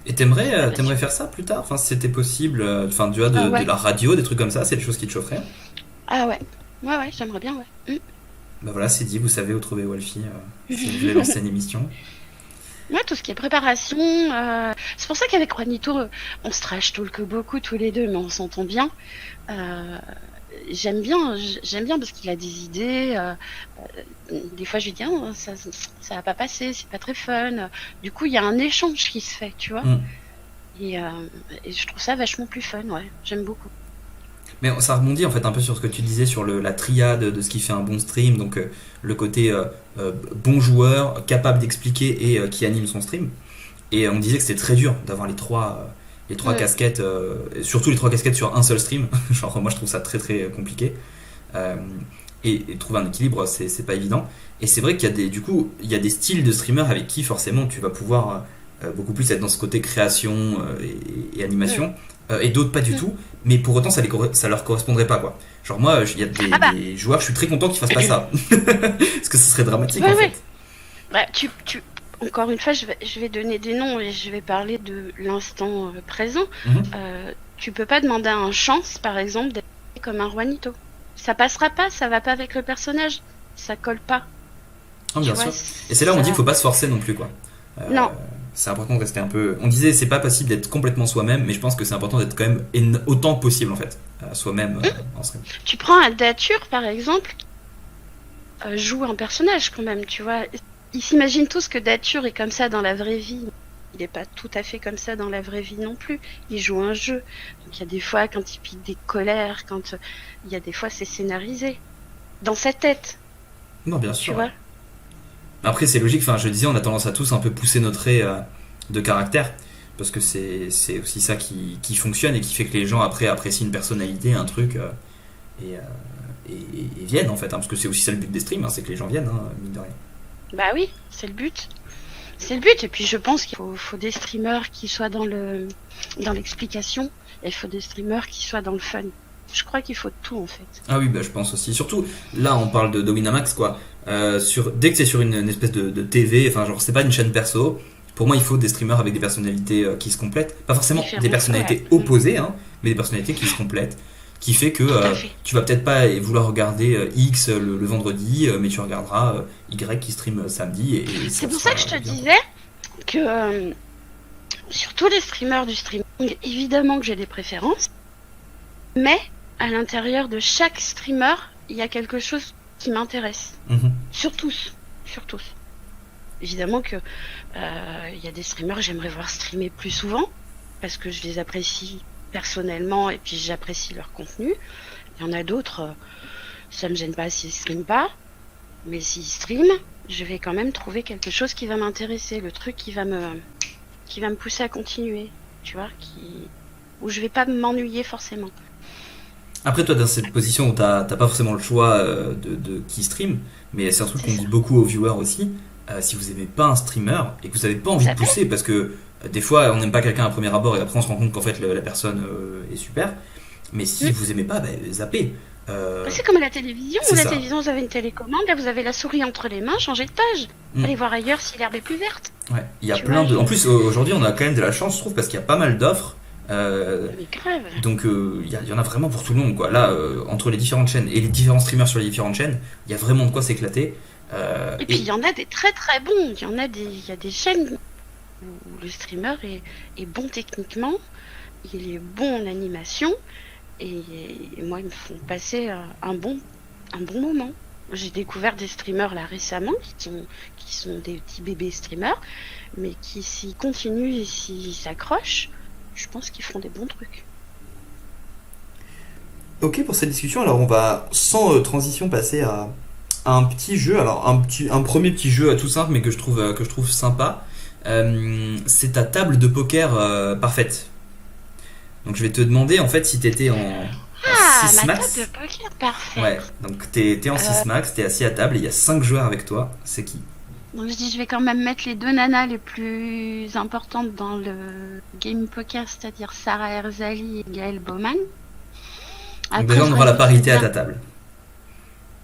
Et c'est pas t'aimerais passionnant. faire ça plus tard? Enfin, si c'était possible, enfin, tu vois, Ah de ouais. la radio, des trucs comme ça, c'est des choses qui te chaufferaient. Ah ouais. Ouais, ouais, j'aimerais bien, ouais. Bah voilà, c'est dit, vous savez où trouver Wolfie si vous voulez lancer une émission. Ouais, tout ce qui est préparation. C'est pour ça qu'avec Juanito, on se trash talk beaucoup tous les deux, mais on s'entend bien. Euh, j'aime bien parce qu'il a des idées. Des fois, je lui dis, ah, ça va pas passer, c'est pas très fun. Du coup, il y a un échange qui se fait, tu vois. Mm. Et, euh, et je trouve ça vachement plus fun, ouais. J'aime beaucoup. Mais ça rebondit en fait un peu sur ce que tu disais sur la triade de ce qui fait un bon stream, donc le côté bon joueur, capable d'expliquer et qui anime son stream. Et on disait que c'était très dur d'avoir les 3 casquettes, surtout les 3 casquettes sur un seul stream. Genre, moi je trouve ça très très compliqué. Et trouver un équilibre, c'est pas évident. Et c'est vrai qu'il y a il y a des styles de streamers avec qui forcément tu vas pouvoir beaucoup plus être dans ce côté création et animation, et d'autres pas du tout. Mais pour autant, ça leur correspondrait pas, quoi. Genre moi, il y a des joueurs, je suis très content qu'ils fassent pas ça, parce que ce serait dramatique en fait. Bah, encore une fois, je vais donner des noms et je vais parler de l'instant présent. Tu peux pas demander à un Chance, par exemple, d'être comme un Juanito. Ça passera pas, ça va pas avec le personnage, ça colle pas. Ah, bien sûr. Et c'est là où on dit qu'il faut pas se forcer non plus, quoi. Non. C'est important de rester un peu. On disait c'est pas possible d'être complètement soi-même, mais je pense que c'est important d'être quand même autant que possible en fait, soi-même en stream. Tu prends un Dature par exemple, joue un personnage quand même, tu vois. Ils s'imaginent tous que Dature est comme ça dans la vraie vie. Il n'est pas tout à fait comme ça dans la vraie vie non plus. Il joue un jeu. Donc il y a des fois quand il pique des colères, il y a des fois c'est scénarisé dans sa tête. Non, bien sûr. Tu vois. Après c'est logique. Enfin, je disais, on a tendance à tous un peu pousser notre trait de caractère parce que c'est aussi ça qui fonctionne et qui fait que les gens après apprécient une personnalité, un truc et viennent en fait. Parce que c'est aussi ça le but des streams, c'est que les gens viennent, mine de rien. Bah oui, c'est le but. C'est le but, et puis je pense qu'il faut des streamers qui soient dans l'explication, et il faut des streamers qui soient dans le fun. Je crois qu'il faut tout en fait. Ah oui, bah je pense aussi. Surtout, là on parle de Winamax quoi. Dès que c'est sur une espèce de TV, enfin genre c'est pas une chaîne perso, pour moi il faut des streamers avec des personnalités qui se complètent. Pas forcément des personnalités opposées, mais des personnalités qui se complètent. Qui fait que tu vas peut-être pas vouloir regarder X le vendredi, mais tu regarderas Y qui stream samedi. Et c'est pour ça que je te disais que sur tous les streamers du streaming, évidemment que j'ai des préférences, mais à l'intérieur de chaque streamer, il y a quelque chose qui m'intéresse. Sur tous. Évidemment que il y a des streamers que j'aimerais voir streamer plus souvent, parce que je les apprécie personnellement et puis j'apprécie leur contenu. Il y en a d'autres, ça me gêne pas s'ils streament pas, mais s'ils streament, je vais quand même trouver quelque chose qui va m'intéresser, le truc qui va me pousser à continuer, tu vois, où je vais pas m'ennuyer forcément. Après toi dans cette position où t'as pas forcément le choix de qui stream, mais c'est un truc qu'on dit beaucoup aux viewers aussi, si vous aimez pas un streamer et que vous avez pas envie de pousser parce que des fois, on n'aime pas quelqu'un à premier abord et après on se rend compte qu'en fait la personne est super. Mais si vous aimez pas, zappez. C'est comme à la télévision. La télévision, vous avez une télécommande, là vous avez la souris entre les mains, changez de page. Allez voir ailleurs si l'herbe est plus verte. Ouais, il y a plein de. En plus, aujourd'hui, on a quand même de la chance, je trouve, parce qu'il y a pas mal d'offres. Mais grave. Donc, il y en a vraiment pour tout le monde, quoi. Là, entre les différentes chaînes et les différents streamers sur les différentes chaînes, il y a vraiment de quoi s'éclater. Et puis, il y en a des très très bons. Il y a des chaînes où le streamer est bon techniquement, il est bon en animation, et moi ils me font passer un bon moment. J'ai découvert des streamers là récemment qui sont des petits bébés streamers, mais qui s'ils continuent et s'ils s'accrochent, je pense qu'ils feront des bons trucs. Ok pour cette discussion, alors on va sans transition passer à un petit jeu, alors un premier petit jeu tout simple mais que je trouve sympa. C'est ta table de poker parfaite. Donc je vais te demander en fait si t'étais en 6 ma max. table de poker parfaite. Ouais, donc t'es en 6 max, t'es assis à table et il y a 5 joueurs avec toi. C'est qui? Donc je dis je vais quand même mettre les 2 nanas les plus importantes dans le game poker, c'est-à-dire Sarah Erzali et Gaëlle Bowman. Donc déjà on aura la parité à ta table.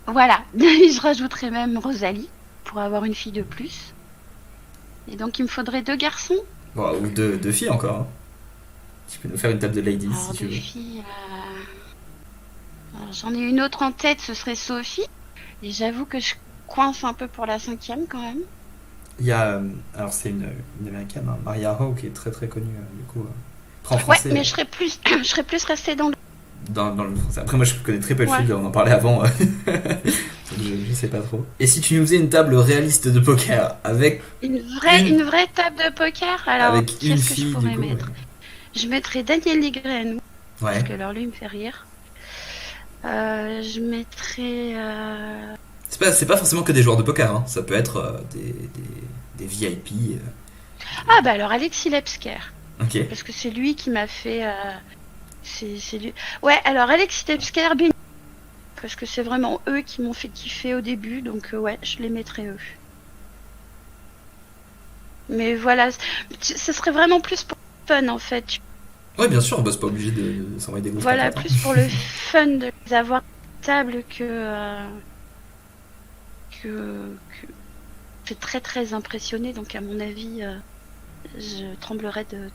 Voilà, je rajouterai même Rosalie pour avoir une fille de plus. Et donc il me faudrait 2 garçons. Bon, ou 2 filles encore. Hein. Tu peux nous faire une table de ladies alors, si tu veux. Filles, alors, j'en ai une autre en tête, ce serait Sophie. Et j'avoue que je coince un peu pour la 5e quand même. Il y a, alors c'est une américaine, Maria Ho, qui est très très connue du coup. En français, ouais, mais je serais plus restée dans le... Dans le français. Après moi je connais très peu le film, on en parlait avant. Je sais pas trop. Et si tu nous faisais une table réaliste de poker avec une vraie table de poker, alors avec une fille, que je pourrais du coup, mettre Je mettrais Daniel Negreanu, parce ouais. que alors lui il me fait rire. Je mettrais C'est pas forcément que des joueurs de poker, hein. Ça peut être des VIP. Ah bah alors Alexis Lepsker. Ok. Parce que c'est lui qui m'a fait... c'est lui. Ouais, alors Alexis Tepsker, parce que c'est vraiment eux qui m'ont fait kiffer au début, donc ouais, je les mettrai eux. Mais voilà, ce serait vraiment plus pour le fun en fait. Ouais, bien sûr, bah, c'est pas obligé de s'envoyer des grosses Voilà, patates. plus pour le fun de les avoir table que c'est très très impressionné, donc à mon avis, je tremblerai de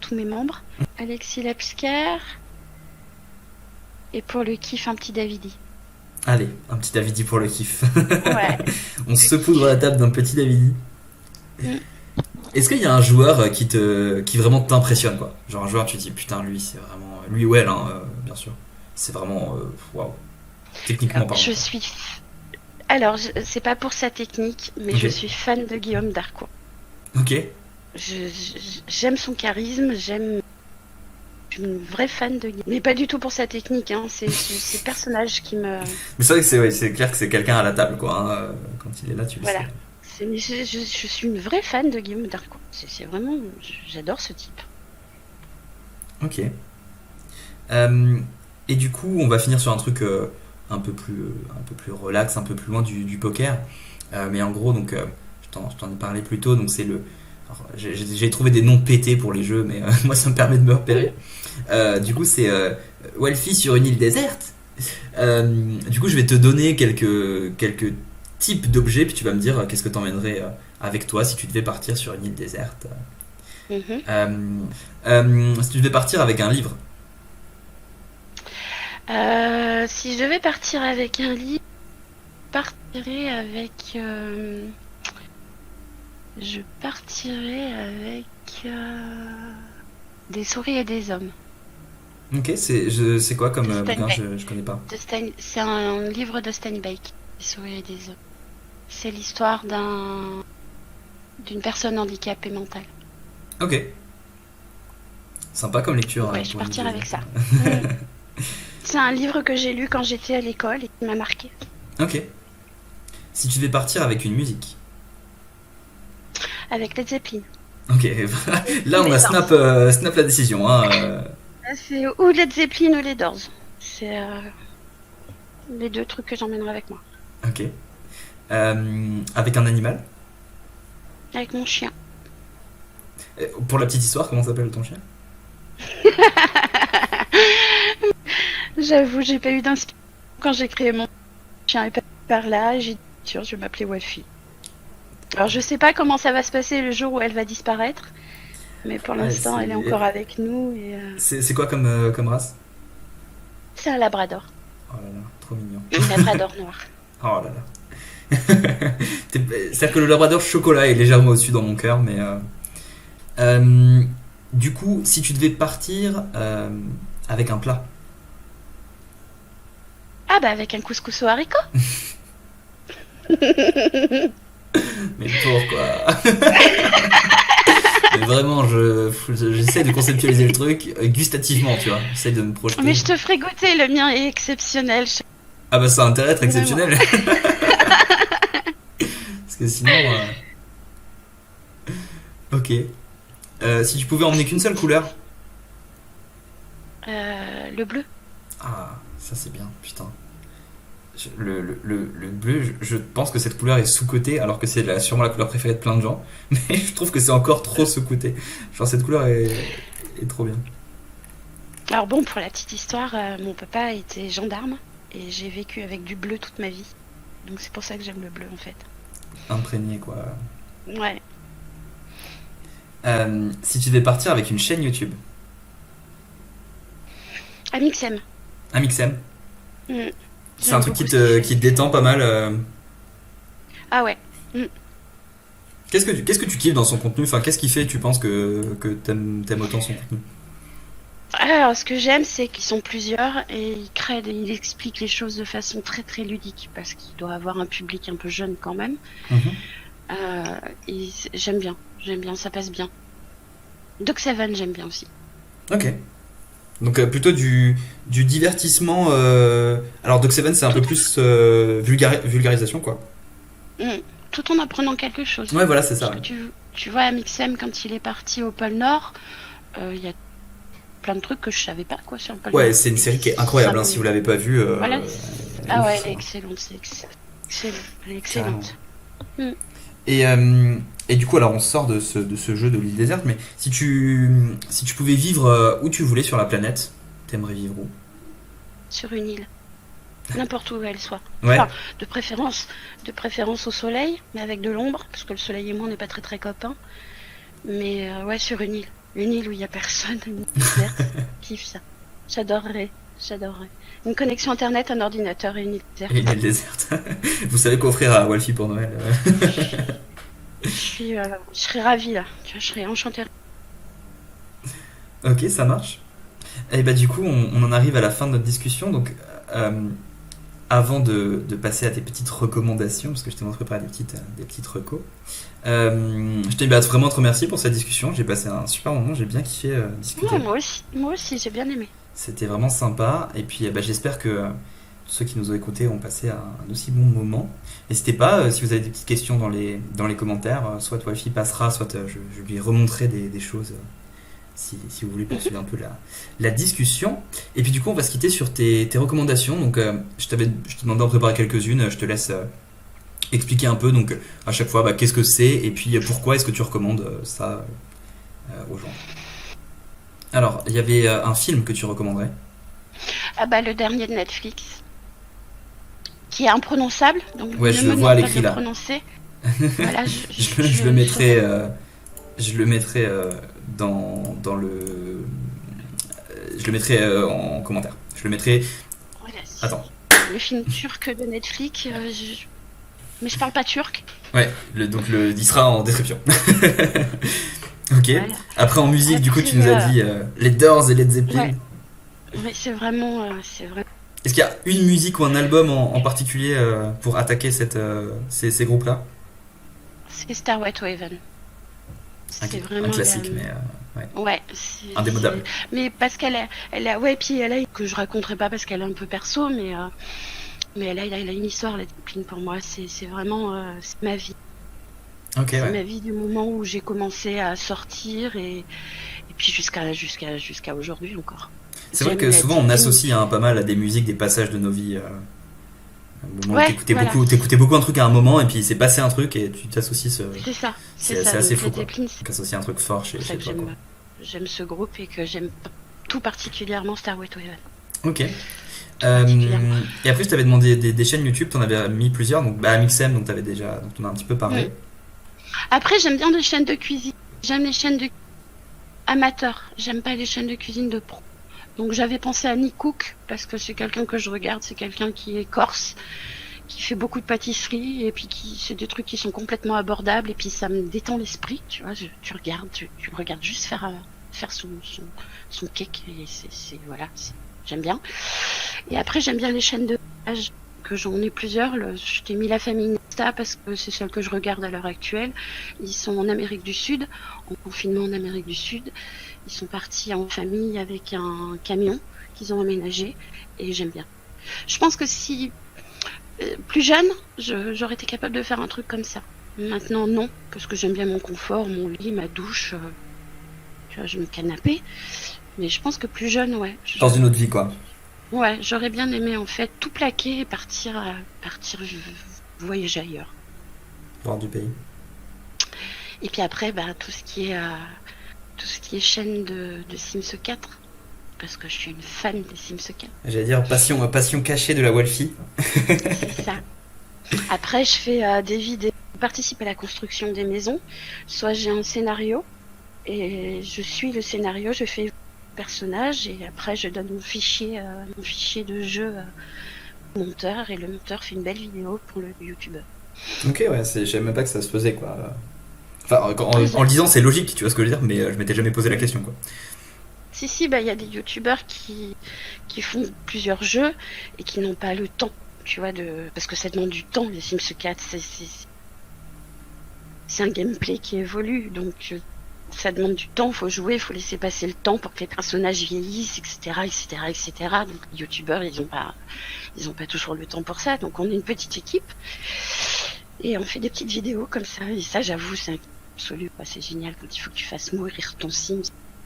tous mes membres. Alexis Tepsker. Et pour le kiff, un petit Davidi. Allez, un petit Davidi pour le kiff. Ouais. On se poudre à la table d'un petit Davidi. Mm. Est-ce qu'il y a un joueur qui vraiment t'impressionne, quoi? Genre un joueur, tu te dis, putain, lui, c'est vraiment. Lui ou elle, hein, bien sûr. C'est vraiment. Waouh. Techniquement parlant. Je suis. Alors, c'est pas pour sa technique, mais Ok. je suis fan de Guillaume Darcourt. Ok. J'aime son charisme, je suis une vraie fan de Guillaume. Mais pas du tout pour sa technique, hein. C'est le personnage qui me. Mais c'est vrai que c'est clair que c'est quelqu'un à la table, quoi. Hein. Quand il est là, tu le Voilà. sais. Je suis une vraie fan de Guillaume Darcourt. C'est vraiment. J'adore ce type. Ok. Et du coup, on va finir sur un truc un peu plus relax, un peu plus loin du poker. Mais en gros, donc, je t'en ai parlé plus tôt. Donc, c'est le. Alors, j'ai trouvé des noms pétés pour les jeux, mais moi, ça me permet de me repérer. Du coup, c'est Welfie sur une île déserte. Du coup, je vais te donner quelques types d'objets, puis tu vas me dire qu'est-ce que t'emmènerais avec toi si tu devais partir sur une île déserte. Mhm. Si tu devais partir avec un livre. Si je devais partir avec un livre, je partirais avec. Je partirais avec. Des souris et des hommes. Ok, c'est quoi comme bouquin? Steinbeck. Je connais pas. C'est un livre de Steinbeck, des souris et des hommes. C'est l'histoire d'une personne handicapée mentale. Ok. Sympa comme lecture. Ouais, je pour une partirais île avec ça. déserte. C'est un livre que j'ai lu quand j'étais à l'école et qui m'a marqué. Ok. Si tu devais partir avec une musique. Avec Led Zeppelin. Ok. Là, on a snap la décision. Hein. C'est ou Led Zeppelin ou les Doors. C'est les deux trucs que j'emmènerai avec moi. Ok. Avec un animal. Avec mon chien. Pour la petite histoire, comment s'appelle ton chien? J'avoue, j'ai pas eu d'inspiration quand j'ai créé mon chien est passé par là. J'ai dit, sûr, je vais m'appeler Wolfie. Alors, je sais pas comment ça va se passer le jour où elle va disparaître. Mais pour l'instant, elle est encore avec nous. Et, C'est quoi comme race? c'est un labrador. Oh là là, trop mignon. Un labrador noir. Oh là là. C'est-à-dire que le labrador chocolat est légèrement au-dessus dans mon cœur, mais du coup, si tu devais partir avec un plat. Ah bah avec un couscous aux haricots. Mais pourquoi? Mais vraiment, j'essaie de conceptualiser le truc gustativement, tu vois. J'essaie de me projeter. Mais je te ferai goûter, le mien est exceptionnel. Ah bah ça a intérêt à être exceptionnel. Parce que sinon... Ok. Si tu pouvais emmener qu'une seule couleur. Le bleu. Ah, ça c'est bien, putain. Le bleu, je pense que cette couleur est sous-cotée, alors que c'est sûrement la couleur préférée de plein de gens. Mais je trouve que c'est encore trop sous-coté. Genre cette couleur est trop bien. Alors bon, pour la petite histoire, mon papa était gendarme et j'ai vécu avec du bleu toute ma vie. Donc c'est pour ça que j'aime le bleu en fait. Imprégné quoi. Ouais. Si tu devais partir avec une chaîne YouTube. Amixem. Amixem. C'est J'aime un truc qui beaucoup te cette détend pas mal. Ah ouais. Qu'est-ce que tu kiffes dans son contenu? Enfin, qu'est-ce qui fait, tu penses, que t'aimes autant son contenu? Alors ce que j'aime, c'est qu'ils sont plusieurs et ils expliquent les choses de façon très très ludique parce qu'il doit avoir un public un peu jeune quand même. Et j'aime bien, ça passe bien. Doc Seven, j'aime bien aussi. Ok. Donc plutôt du divertissement. Alors Doc Seven, c'est un peu plus vulgarisation, quoi. tout en apprenant quelque chose. Ouais, voilà, c'est ça. Parce que tu vois, Amixem, quand il est parti au pôle Nord, il y a plein de trucs que je savais pas, quoi, sur le pôle Nord. Ouais, c'est une série qui est incroyable, Ça hein, me- si vous l'avez pas vue. Voilà. Elle est Ah ouf, ouais, ça. elle est excellente, elle est Carrément. excellente. Mm. Et du coup, alors on sort de ce jeu de l'île déserte, mais si tu pouvais vivre où tu voulais sur la planète, t'aimerais vivre où? Sur une île. N'importe où elle soit. Ouais. Enfin, de préférence au soleil, mais avec de l'ombre, parce que le soleil et moi on n'est pas très très copains. Mais ouais, sur une île. Une île où il n'y a personne, une île déserte. Kiffe ça. J'adorerais. Une connexion internet, un ordinateur et une île déserte. Et l'île déserte. Vous savez qu'offrir à Walfie pour Noël. Je serais ravie là. Tu vois, je serais enchantée. Ok, ça marche. Et bah du coup, on en arrive à la fin de notre discussion. Donc, avant de passer à tes petites recommandations, parce que je t'ai préparé des petites recos, je tenais vraiment à te remercier pour cette discussion. J'ai passé un super moment, j'ai bien kiffé discuter. Ouais, moi aussi, j'ai bien aimé. C'était vraiment sympa. Et puis, j'espère que ceux qui nous ont écoutés ont passé un aussi bon moment. N'hésitez pas, si vous avez des petites questions dans les commentaires, soit Walfie passera, soit je lui remonterai des choses. Si vous voulez poursuivre un peu la discussion. Et puis du coup, on va se quitter sur tes recommandations. Donc, je te demandais d'en préparer quelques-unes. Je te laisse expliquer un peu. Donc, à chaque fois, qu'est-ce que c'est et puis pourquoi est-ce que tu recommandes ça aux gens. Alors, il y avait un film que tu recommanderais. Ah bah le dernier de Netflix, qui est imprononçable. Donc Ouais, ne je me le vois à demande pas l'écrit de le là. prononcer. Voilà, Je le mettrai. Je le mettrai dans le. Je le mettrai en commentaire. Je le mettrai. Voilà, Attends. le film turc de Netflix. Mais je parle pas turc. Ouais, donc il sera en description. Ok. Voilà. Après en musique, du coup, tu Après, nous as dit les Doors et Led Zeppelin. Ouais. Mais c'est vraiment. Est-ce qu'il y a une musique ou un album en particulier pour attaquer ces groupes-là? C'est Starway to Heaven. C'est vraiment Un classique, mais ouais. Ouais, Indémodable. mais parce ouais, puis elle a que je raconterai pas parce qu'elle est un peu perso, mais elle a une histoire, la Zeppelin, pour moi, c'est vraiment c'est ma vie. Ok, C'est ouais. ma vie du moment où j'ai commencé à sortir et puis jusqu'à aujourd'hui encore. C'est vrai J'aime que la souvent on Zeppelin. associe pas mal à des musiques, des passages de nos vies. Au moment où Ouais, t'écoutais voilà. beaucoup un truc à un moment et puis il s'est passé un truc et tu t'associes C'est ça, c'est ça. assez Donc, fou, Led quoi. Zeppelin, Donc associer un truc fort c'est chez pour ça que toi, quoi. j'aime ce groupe et que j'aime tout particulièrement Starway to Heaven. Ok. particulièrement. Et après je t'avais demandé des chaînes YouTube, t'en avais mis plusieurs, donc Amixem, donc t'avais déjà, donc on a un petit peu parlé. Mm. Après, j'aime bien des chaînes de cuisine. J'aime les chaînes de amateurs. J'aime pas les chaînes de cuisine de pro. Donc j'avais pensé à Nick Cook parce que c'est quelqu'un que je regarde, c'est quelqu'un qui est corse, qui fait beaucoup de pâtisserie et puis c'est des trucs qui sont complètement abordables et puis ça me détend l'esprit, tu vois. Tu le regardes juste faire son cake et voilà, j'aime bien. Et après j'aime bien les chaînes de voyage, que j'en ai plusieurs. Je t'ai mis La Famille Nesta parce que c'est celle que je regarde à l'heure actuelle. Ils sont en Amérique du Sud, en confinement en Amérique du Sud. Ils sont partis en famille avec un camion qu'ils ont aménagé et j'aime bien. Je pense que si plus jeune, j'aurais été capable de faire un truc comme ça. Maintenant, non, parce que j'aime bien mon confort, mon lit, ma douche, tu vois, j'ai mon canapé. Mais je pense que plus jeune, ouais. Dans une autre vie, quoi. Ouais, j'aurais bien aimé en fait tout plaquer et partir voyager ailleurs. Voir du pays. Et puis après, tout ce qui est chaîne de Sims 4, parce que je suis une fan des Sims 4. J'allais dire passion cachée de la Walfie. C'est ça. Après, je fais des vidéos, je participe à la construction des maisons. Soit j'ai un scénario et je suis le scénario, je fais personnage et après je donne mon fichier de jeu au monteur et le monteur fait une belle vidéo pour le youtubeur. Ok, ouais, je savais même pas que ça se faisait, quoi. Enfin, en le disant, c'est logique, tu vois ce que je veux dire, mais je m'étais jamais posé la question, quoi. Si, il y a des youtubeurs qui font plusieurs jeux et qui n'ont pas le temps, tu vois, parce que ça demande du temps, les Sims 4, c'est un gameplay qui évolue, donc ça demande du temps, faut jouer, faut laisser passer le temps pour que les personnages vieillissent, etc. Donc les youtubeurs, ils ont pas toujours le temps pour ça, donc on est une petite équipe. Et on fait des petites vidéos comme ça. Et ça, j'avoue, c'est absolu, quoi. C'est génial quand il faut que tu fasses mourir ton sim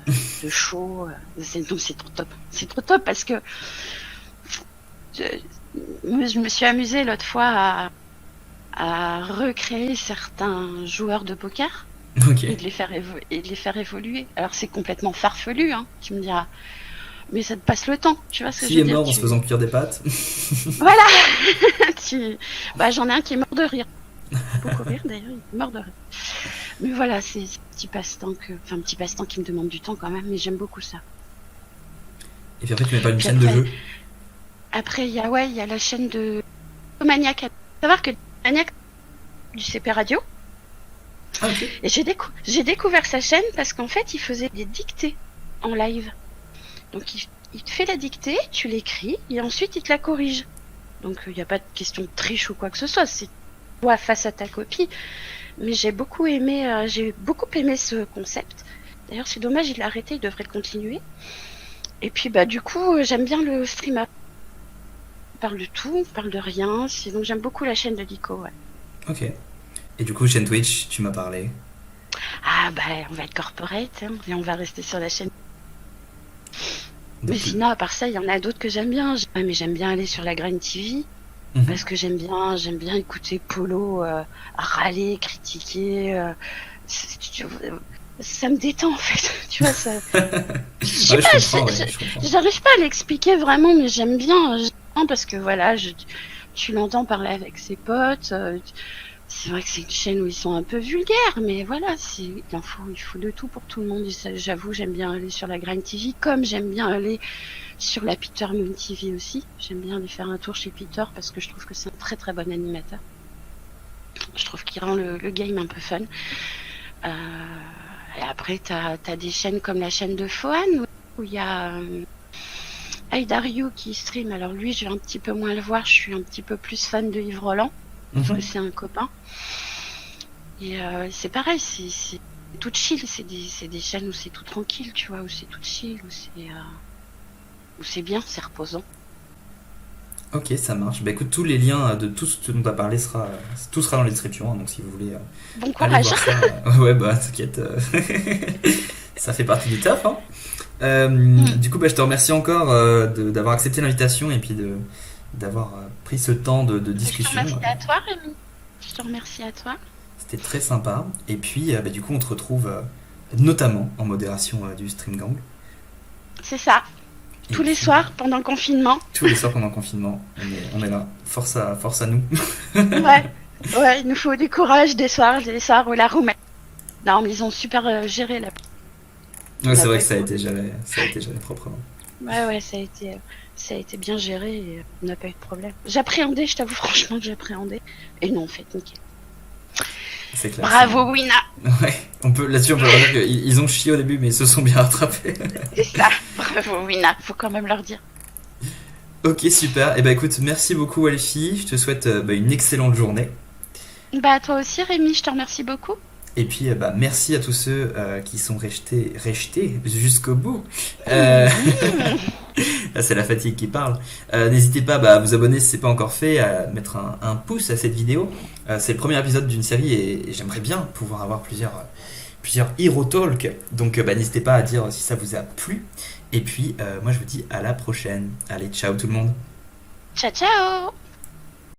de chaud. Donc c'est trop top. C'est trop top parce que je me suis amusée l'autre fois à recréer certains joueurs de poker Ok. et de les faire évoluer. Alors c'est complètement farfelu, hein, tu me diras. Mais ça te passe le temps, tu vois ce que Qui je est veux dire. mort en se faisant cuire des pâtes? Voilà. J'en ai un qui est mort de rire. Beaucoup rire d'ailleurs, il est mort de rire. Mais voilà, c'est un petit passe-temps un petit passe-temps qui me demande du temps quand même, mais j'aime beaucoup ça. Et puis après, tu mets pas une Puis chaîne de jeu? après il y a la chaîne de Maniac. Faut savoir que Maniac du CP Radio. Ah, ok. Et j'ai découvert sa chaîne parce qu'en fait, il faisait des dictées en live. Donc, il te fait la dictée, tu l'écris, et ensuite, il te la corrige. Donc, il n'y a pas de question de triche ou quoi que ce soit. C'est toi face à ta copie. Mais j'ai beaucoup aimé ce concept. D'ailleurs, c'est dommage, il l'a arrêté, il devrait le continuer. Et puis, du coup, j'aime bien le streamer. Il parle de tout, il parle de rien. Donc, j'aime beaucoup la chaîne de Nico, ouais. Ok. Et du coup, chaîne Twitch, tu m'as parlé. Ah, on va être corporate, hein, et on va rester sur la chaîne. Mais Donc, sinon, à part ça, il y en a d'autres que j'aime bien. Mais j'aime bien aller sur la Graine TV parce que j'aime bien écouter Polo râler, critiquer. Ça me détend en fait. Tu vois, ça. Je sais Ouais, pas, je comprends, ouais, je comprends. j'arrive pas à l'expliquer vraiment, mais j'aime bien parce que voilà, tu l'entends parler avec ses potes. C'est vrai que c'est une chaîne où ils sont un peu vulgaires, mais voilà, il faut de tout pour tout le monde. Et ça, j'avoue, j'aime bien aller sur la Grind TV, comme j'aime bien aller sur la Peter Moon TV aussi. J'aime bien aller faire un tour chez Peter parce que je trouve que c'est un très très bon animateur. Je trouve qu'il rend le game un peu fun. Et après, t'as des chaînes comme la chaîne de Fohan où il y a Aidaryu qui stream. Alors lui, je vais un petit peu moins le voir. Je suis un petit peu plus fan de Yves Roland. Parce que c'est un copain. Et c'est pareil, c'est tout chill. C'est des chaînes où c'est tout tranquille, tu vois, où c'est tout chill, où c'est bien, c'est reposant. Ok, ça marche. Bah écoute, tous les liens de tout ce dont tu as parlé tout sera dans la description, hein, donc si vous voulez Bon aller courage. voir ça. Ouais, bah t'inquiète, ça fait partie du taf. Hein. Du coup, je te remercie encore d'avoir accepté l'invitation et puis d'avoir pris ce temps de discussion. Je te remercie à toi, Rémi. Je te remercie à toi. C'était très sympa. Et puis, du coup, on te retrouve notamment en modération du Stream Gang. C'est ça. Tous les soirs pendant le confinement. Tous les soirs pendant le confinement. On est là. Force à nous. Ouais, il nous faut du courage des soirs où la roue. Non, mais ils ont super géré la. Ouais, c'est vrai que ça a été géré proprement. Ouais, ça a été bien géré et on n'a pas eu de problème. J'appréhendais, je t'avoue franchement que j'appréhendais. Et non, en fait, nickel. C'est clair. Bravo, Wina. Ouais, là-dessus on peut leur dire qu'ils ont chié au début, mais ils se sont bien rattrapés. C'est ça, bravo, Wina, faut quand même leur dire. Ok, super. Et écoute, merci beaucoup Alfie. Je te souhaite une excellente journée. Toi aussi, Rémi, je te remercie beaucoup. Et puis, merci à tous ceux qui sont restés jusqu'au bout. Là, c'est la fatigue qui parle. N'hésitez pas à vous abonner si ce n'est pas encore fait, à mettre un pouce à cette vidéo. C'est le premier épisode d'une série et j'aimerais bien pouvoir avoir plusieurs Hero Talk. Donc, n'hésitez pas à dire si ça vous a plu. Et puis, moi, je vous dis à la prochaine. Allez, ciao tout le monde. Ciao, ciao.